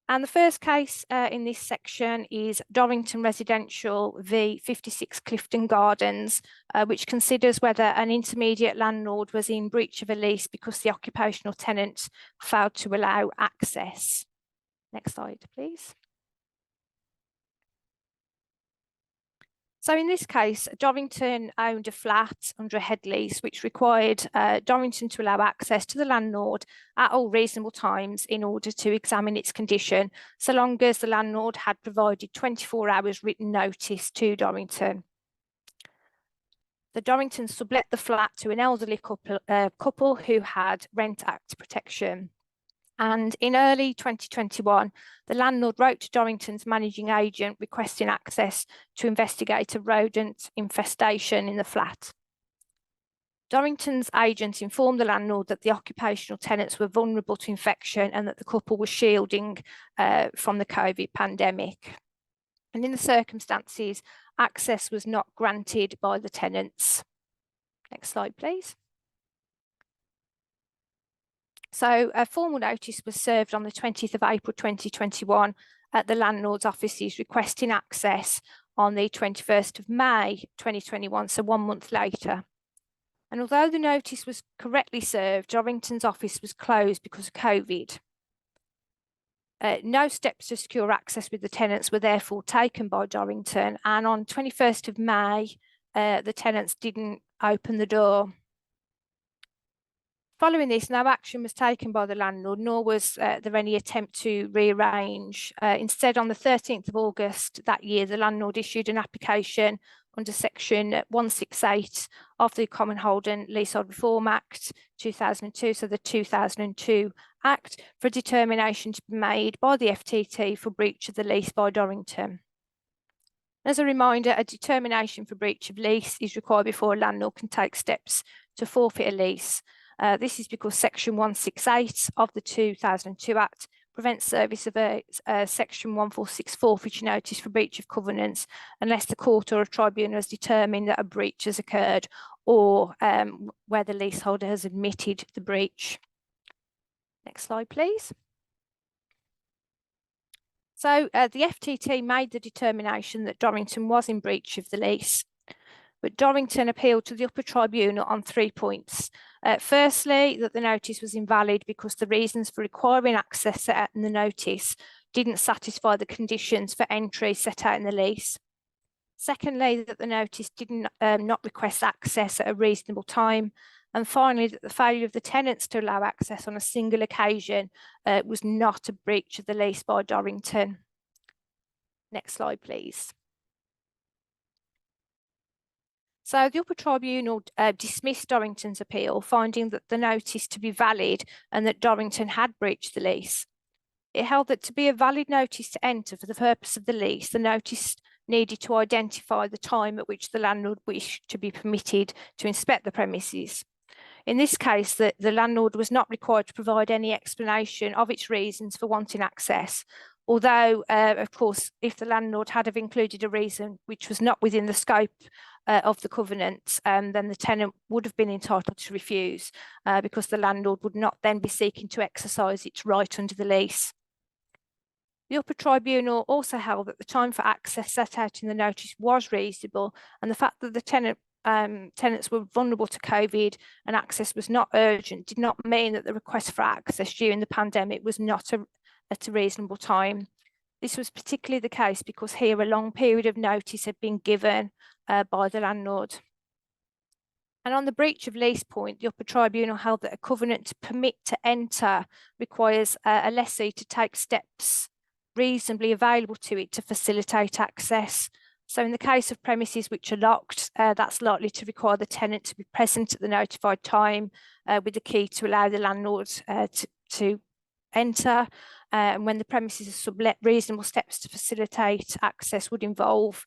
And the first case in this section is Dorrington Residential v 56 Clifton Gardens, which considers whether an intermediate landlord was in breach of a lease because the occupational tenant failed to allow access. Next slide, please. So in this case, Dorrington owned a flat under a head lease, which required Dorrington to allow access to the landlord at all reasonable times in order to examine its condition, so long as the landlord had provided 24 hours written notice to Dorrington. The Dorringtons sublet the flat to an elderly couple who had Rent Act protection. And in early 2021, the landlord wrote to Dorrington's managing agent requesting access to investigate a rodent infestation in the flat. Dorrington's agent informed the landlord that the occupational tenants were vulnerable to infection and that the couple was shielding from the COVID pandemic. And in the circumstances, access was not granted by the tenants. Next slide, please. So a formal notice was served on the 20th of April 2021 at the landlord's offices requesting access on the 21st of May 2021, so 1 month later. And although the notice was correctly served, Dorrington's office was closed because of COVID. No steps to secure access with the tenants were therefore taken by Dorrington, and on 21st of May, the tenants didn't open the door. Following this, no action was taken by the landlord, nor was there any attempt to rearrange. Instead, on the 13th of August that year, the landlord issued an application under section 168 of the Common Hold and Leasehold Reform Act 2002, so the 2002 Act, for a determination to be made by the FTT for breach of the lease by Dorrington. As a reminder, a determination for breach of lease is required before a landlord can take steps to forfeit a lease. This is because section 168 of the 2002 Act prevents service of a section 146 forfeiture notice for breach of covenants unless the court or a tribunal has determined that a breach has occurred or where the leaseholder has admitted the breach. Next slide, please. So the FTT made the determination that Dorrington was in breach of the lease, but Dorrington appealed to the upper tribunal on 3 points. Firstly, that the notice was invalid because the reasons for requiring access set out in the notice didn't satisfy the conditions for entry set out in the lease. Secondly, that the notice didn't not request access at a reasonable time. And finally, that the failure of the tenants to allow access on a single occasion was not a breach of the lease by Dorrington. Next slide, please. So the upper tribunal dismissed Dorrington's appeal, finding that the notice to be valid and that Dorrington had breached the lease. It held that to be a valid notice to enter for the purpose of the lease, the notice needed to identify the time at which the landlord wished to be permitted to inspect the premises. In this case, the landlord was not required to provide any explanation of its reasons for wanting access, although, of course, if the landlord had have included a reason which was not within the scope of the covenant, then the tenant would have been entitled to refuse because the landlord would not then be seeking to exercise its right under the lease. The upper tribunal also held that the time for access set out in the notice was reasonable, and the fact that the tenants were vulnerable to COVID and access was not urgent did not mean that the request for access during the pandemic was not at a reasonable time. This was particularly the case because here a long period of notice had been given by the landlord. And on the breach of lease point, the upper tribunal held that a covenant to permit to enter requires a lessee to take steps reasonably available to it to facilitate access. So in the case of premises which are locked, that's likely to require the tenant to be present at the notified time with the key to allow the landlord to enter. And when the premises are sublet, reasonable steps to facilitate access would involve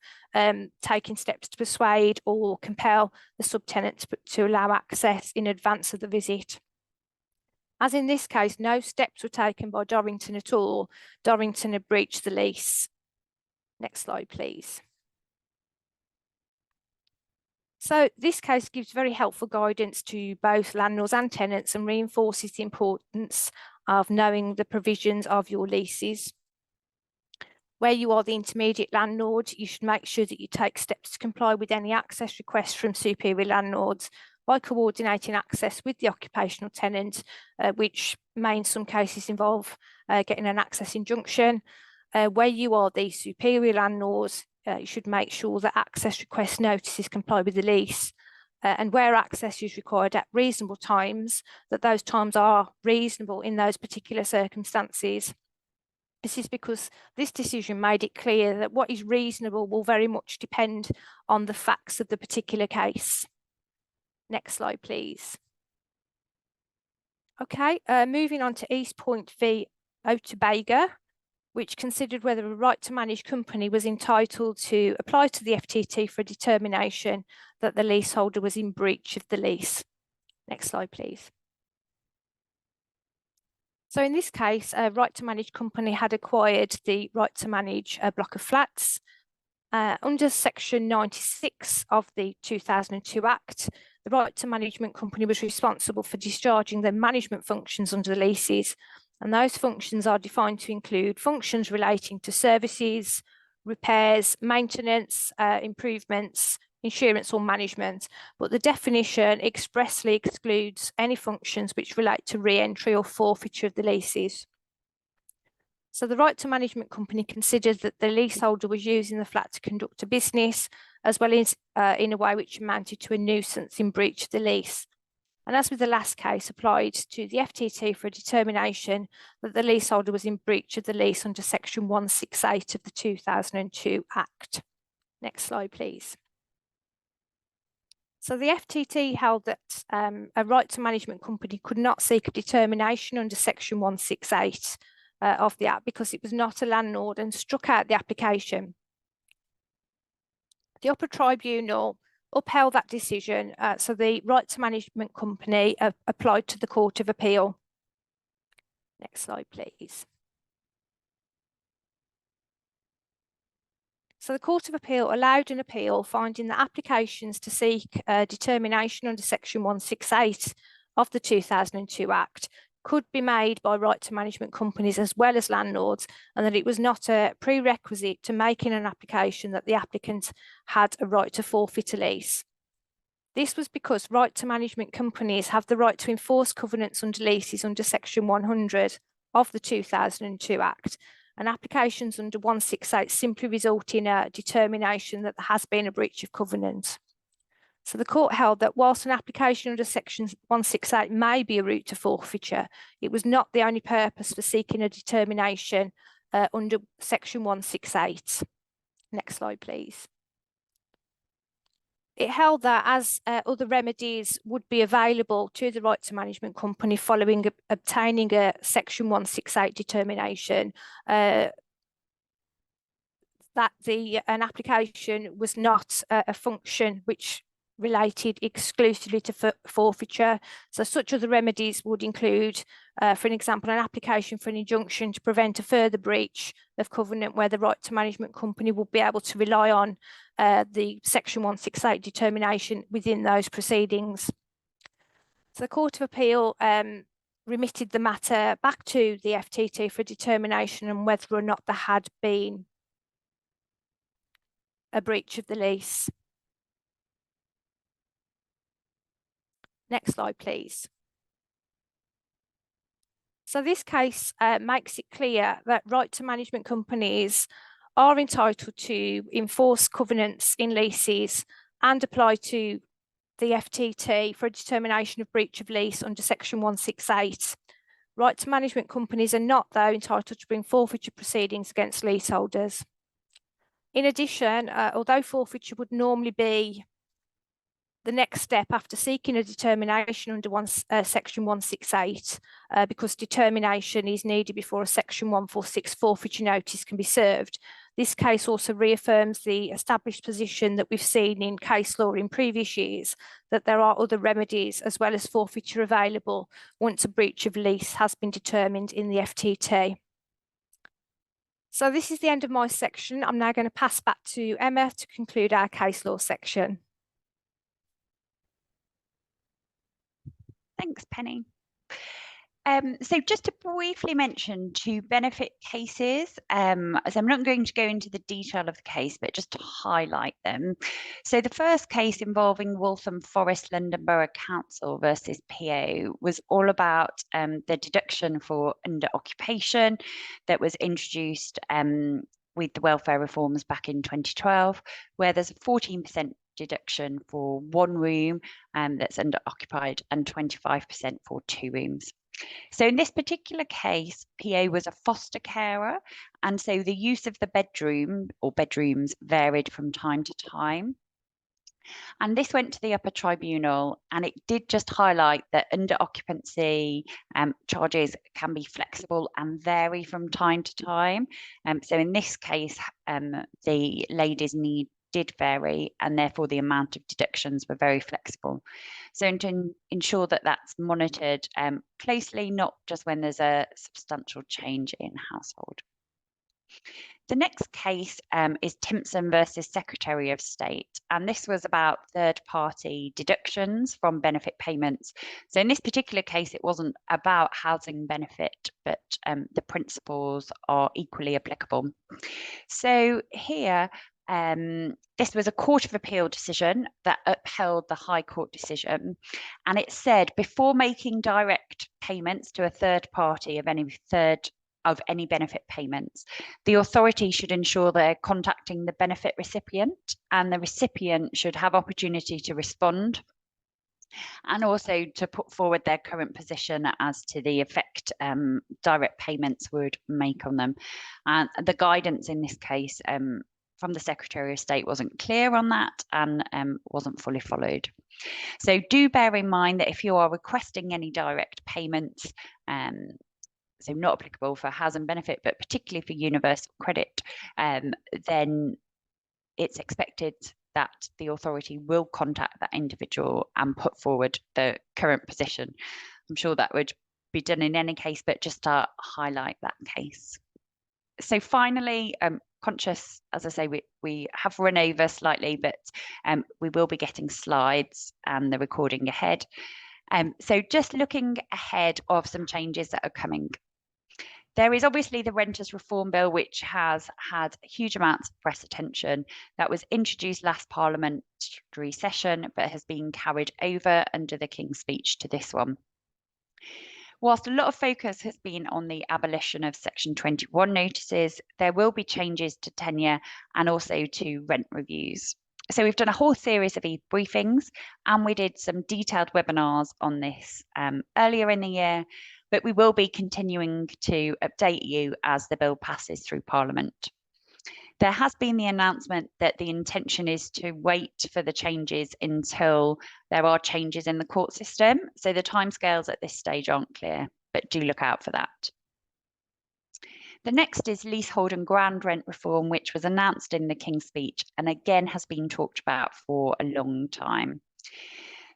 taking steps to persuade or compel the subtenant to allow access in advance of the visit. As in this case, no steps were taken by Dorrington at all. Dorrington had breached the lease. Next slide, please. So this case gives very helpful guidance to both landlords and tenants and reinforces the importance of knowing the provisions of your leases. Where you are the intermediate landlord, you should make sure that you take steps to comply with any access requests from superior landlords by coordinating access with the occupational tenant, which may in some cases involve getting an access injunction. Where you are the superior landlords, you should make sure that access request notices comply with the lease. And where access is required at reasonable times, that those times are reasonable in those particular circumstances. This is because this decision made it clear that what is reasonable will very much depend on the facts of the particular case. Next slide, please. Okay, moving on to East Point v Otabaga, which considered whether a right to manage company was entitled to apply to the FTT for a determination that the leaseholder was in breach of the lease. Next slide, please. So in this case, a right to manage company had acquired the right to manage a block of flats. Under Section 96 of the 2002 Act, the right to management company was responsible for discharging the management functions under the leases, and those functions are defined to include functions relating to services, repairs, maintenance, improvements, insurance or management, but the definition expressly excludes any functions which relate to re-entry or forfeiture of the leases. So the right to management company considered that the leaseholder was using the flat to conduct a business, as well as in a way which amounted to a nuisance in breach of the lease. And as with the last case, applied to the FTT for a determination that the leaseholder was in breach of the lease under Section 168 of the 2002 Act. Next slide, please. So the FTT held that a right to management company could not seek a determination under Section 168 of the Act because it was not a landlord and struck out the application. The upper tribunal upheld that decision, so the right to management company applied to the Court of Appeal. Next slide, please. So the Court of Appeal allowed an appeal finding that applications to seek determination under Section 168 of the 2002 Act could be made by right to management companies as well as landlords, and that it was not a prerequisite to making an application that the applicant had a right to forfeit a lease. This was because right to management companies have the right to enforce covenants under leases under Section 100 of the 2002 Act, and applications under 168 simply result in a determination that there has been a breach of covenant. So the court held that whilst an application under Section 168 may be a route to forfeiture, it was not the only purpose for seeking a determination under Section 168. Next slide, please. It held that as other remedies would be available to the right to management company following obtaining a Section 168 determination, that an application was not a function which related exclusively to forfeiture. So such other remedies would include, for an example, an application for an injunction to prevent a further breach of covenant where the right to management company will be able to rely on the Section 168 determination within those proceedings. So the Court of Appeal remitted the matter back to the FTT for determination on whether or not there had been a breach of the lease. Next slide, please. So this case makes it clear that right to management companies are entitled to enforce covenants in leases and apply to the FTT for a determination of breach of lease under Section 168. Right to management companies are not, though, entitled to bring forfeiture proceedings against leaseholders. In addition, although forfeiture would normally be the next step after seeking a determination under Section 168, because determination is needed before a Section 146 forfeiture notice can be served. This case also reaffirms the established position that we've seen in case law in previous years, that there are other remedies as well as forfeiture available once a breach of lease has been determined in the FTT. So this is the end of my section. I'm now going to pass back to Emma to conclude our case law section. Thanks, Penny. So just to briefly mention two benefit cases, so I'm not going to go into the detail of the case, but just to highlight them. So the first case involving Waltham Forest London Borough Council versus PO was all about the deduction for under occupation that was introduced with the welfare reforms back in 2012, where there's a 14% deduction for one room that's under occupied and 25% for two rooms. So in this particular case, PA was a foster carer, and so the use of the bedroom or bedrooms varied from time to time. And this went to the upper tribunal, and it did just highlight that under occupancy charges can be flexible and vary from time to time. So in this case, the ladies' need did vary, and therefore the amount of deductions were very flexible. So to ensure that that's monitored closely, not just when there's a substantial change in household. The next case is Timpson versus Secretary of State, and this was about third-party deductions from benefit payments. So in this particular case, it wasn't about housing benefit, but the principles are equally applicable. So here, this was a Court of Appeal decision that upheld the High Court decision, and it said before making direct payments to a third party of any benefit payments, the authority should ensure they're contacting the benefit recipient, and the recipient should have opportunity to respond and also to put forward their current position as to the effect direct payments would make on them. And the guidance in this case from the Secretary of State wasn't clear on that and wasn't fully followed. So do bear in mind that if you are requesting any direct payments, so not applicable for housing benefit, but particularly for universal credit, then it's expected that the authority will contact that individual and put forward the current position. I'm sure that would be done in any case, but just to highlight that case. So finally, conscious, as I say, we have run over slightly, but we will be getting slides and the recording ahead. So just looking ahead of some changes that are coming. There is obviously the Renters Reform Bill, which has had huge amounts of press attention. That was introduced last parliamentary session, but has been carried over under the King's Speech to this one. Whilst a lot of focus has been on the abolition of Section 21 notices, there will be changes to tenure and also to rent reviews. So we've done a whole series of e-briefings, and we did some detailed webinars on this earlier in the year, but we will be continuing to update you as the bill passes through Parliament. There has been the announcement that the intention is to wait for the changes until there are changes in the court system. So the timescales at this stage aren't clear, but do look out for that. The next is leasehold and ground rent reform, which was announced in the King's Speech and again has been talked about for a long time.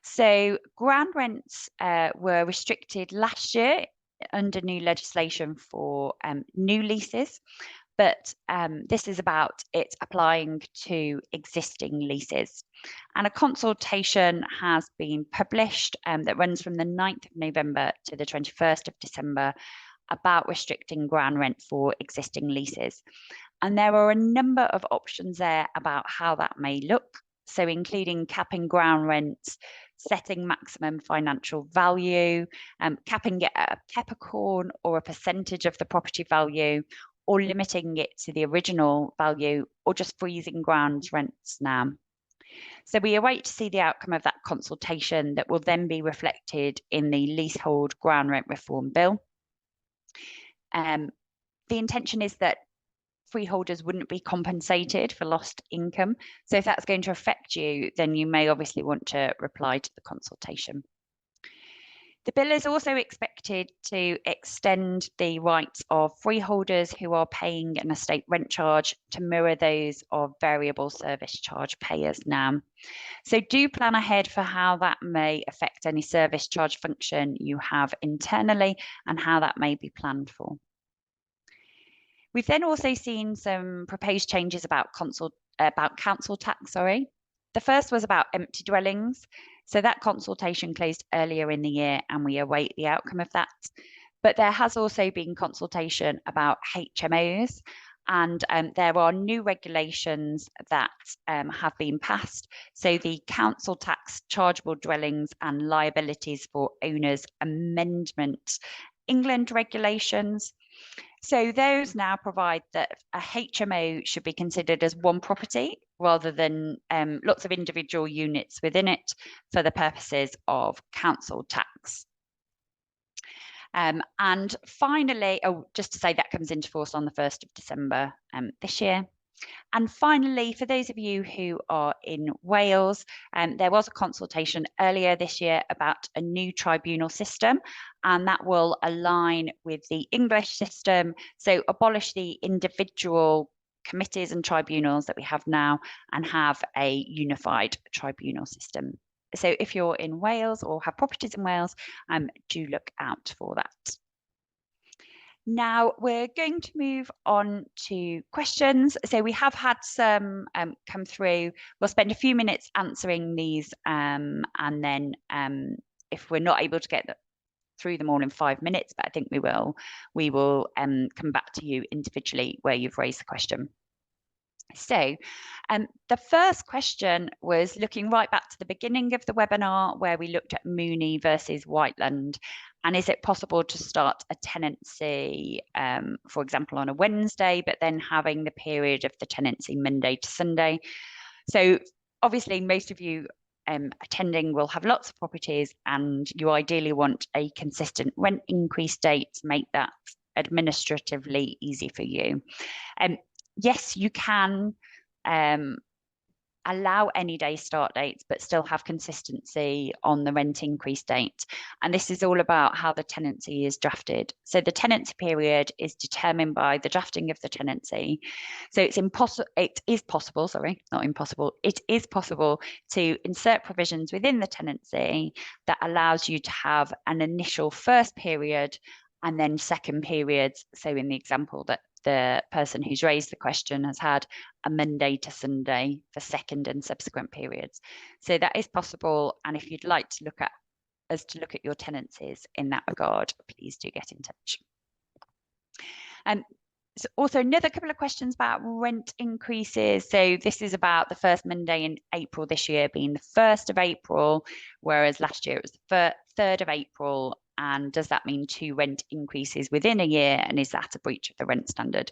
So ground rents were restricted last year under new legislation for new leases, but this is about it applying to existing leases. And a consultation has been published that runs from the 9th of November to the 21st of December about restricting ground rent for existing leases. And there are a number of options there about how that may look. So including capping ground rents, setting maximum financial value, capping it at a peppercorn or a percentage of the property value, or limiting it to the original value, or just freezing ground rents now. So we await to see the outcome of that consultation that will then be reflected in the Leasehold Ground Rent Reform Bill. The intention is that freeholders wouldn't be compensated for lost income. So if that's going to affect you, then you may obviously want to reply to the consultation. The bill is also expected to extend the rights of freeholders who are paying an estate rent charge to mirror those of variable service charge payers now. So do plan ahead for how that may affect any service charge function you have internally and how that may be planned for. We've then also seen some proposed changes about council tax. The first was about empty dwellings. So that consultation closed earlier in the year and we await the outcome of that. But there has also been consultation about HMOs, and there are new regulations that have been passed. So the council tax chargeable dwellings and liabilities for owners amendment England regulations. So those now provide that a HMO should be considered as one property rather than lots of individual units within it for the purposes of council tax. And finally, just to say that comes into force on the 1st of December this year. And finally, for those of you who are in Wales, there was a consultation earlier this year about a new tribunal system, and that will align with the English system. So abolish the individual committees and tribunals that we have now and have a unified tribunal system. So if you're in Wales or have properties in Wales, do look out for that. Now we're going to move on to questions. So we have had some come through. We'll spend a few minutes answering these, and then if we're not able to get through them all in 5 minutes, but I think we will come back to you individually where you've raised the question. So the first question was looking right back to the beginning of the webinar where we looked at Mooney versus Whiteland. And is it possible to start a tenancy, for example, on a Wednesday, but then having the period of the tenancy Monday to Sunday? So obviously most of you attending will have lots of properties and you ideally want a consistent rent increase date to make that administratively easy for you. Yes, you can allow any day start dates, but still have consistency on the rent increase date. And this is all about how the tenancy is drafted. So the tenancy period is determined by the drafting of the tenancy. So it is possible to insert provisions within the tenancy that allows you to have an initial first period and then second periods. So in the example that the person who's raised the question has had a Monday to Sunday for second and subsequent periods. So that is possible. And if you'd like to look at your tenancies in that regard, please do get in touch. So also another couple of questions about rent increases. So this is about the first Monday in April this year being the 1st of April, whereas last year it was the 3rd of April. And does that mean 2 rent increases within a year? And is that a breach of the rent standard?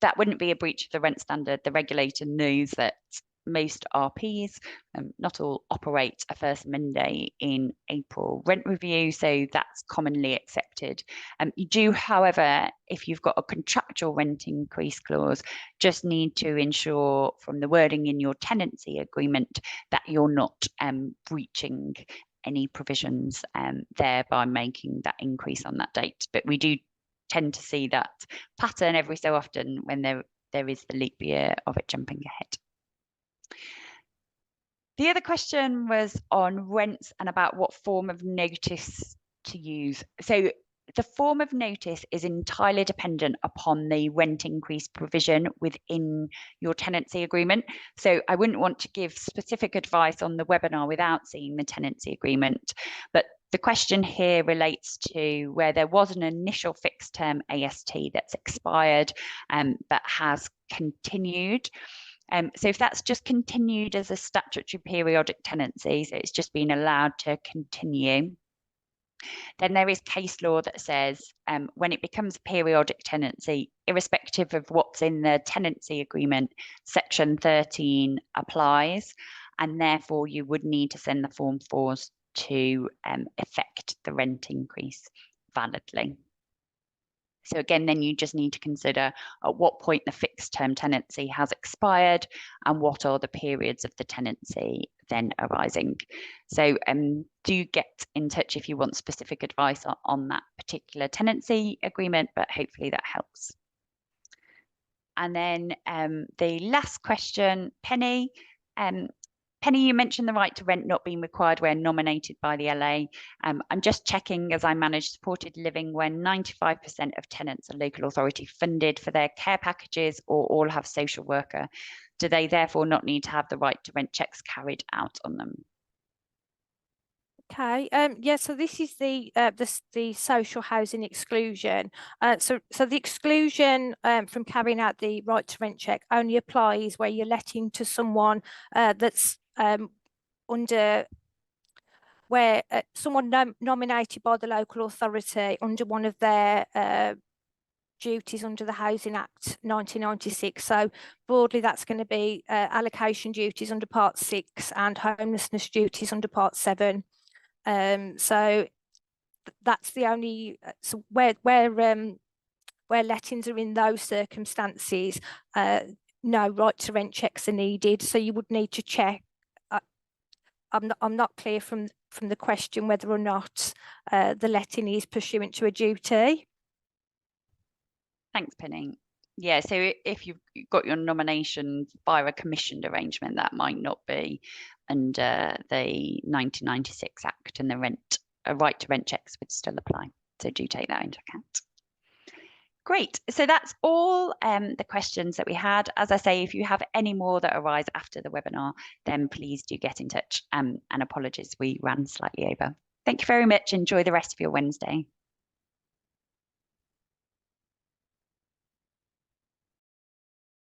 That wouldn't be a breach of the rent standard. The regulator knows that most RPs, not all, operate a first Monday in April rent review, so that's commonly accepted. You do, however, if you've got a contractual rent increase clause, just need to ensure from the wording in your tenancy agreement that you're not breaching any provisions thereby making that increase on that date. But we do tend to see that pattern every so often when there is the leap year of it jumping ahead. The other question was on rents and about what form of notice to use. So the form of notice is entirely dependent upon the rent increase provision within your tenancy agreement. So I wouldn't want to give specific advice on the webinar without seeing the tenancy agreement. But the question here relates to where there was an initial fixed term AST that's expired but has continued. So if that's just continued as a statutory periodic tenancy, so it's just been allowed to continue, then there is case law that says when it becomes a periodic tenancy, irrespective of what's in the tenancy agreement, section 13 applies, and therefore you would need to send the Form 4s to effect the rent increase validly. So again, then you just need to consider at what point the fixed term tenancy has expired and what are the periods of the tenancy then arising. So do get in touch if you want specific advice on that particular tenancy agreement, but hopefully that helps. And then the last question, Penny. Penny, you mentioned the right to rent not being required where nominated by the LA. I'm just checking as I manage supported living when 95% of tenants are local authority funded for their care packages or all have social worker. Do they therefore not need to have the right to rent checks carried out on them? Okay, yeah, so this is the social housing exclusion. So the exclusion from carrying out the right to rent check only applies where you're letting to someone that's under where someone nominated by the local authority under one of their duties under the Housing Act 1996. So broadly, that's going to be allocation duties under Part 6 and homelessness duties under Part 7. So that's the only where lettings are in those circumstances. no right to rent checks are needed. So you would need to check. I'm not clear from the question whether or not the letting is pursuant to a duty. Thanks, Penny. Yeah, so if you've got your nomination via a commissioned arrangement, that might not be under the 1996 Act, and a right to rent checks would still apply. So do take that into account. Great. So that's all the questions that we had. As I say, if you have any more that arise after the webinar, then please do get in touch. And apologies, we ran slightly over. Thank you very much. Enjoy the rest of your Wednesday.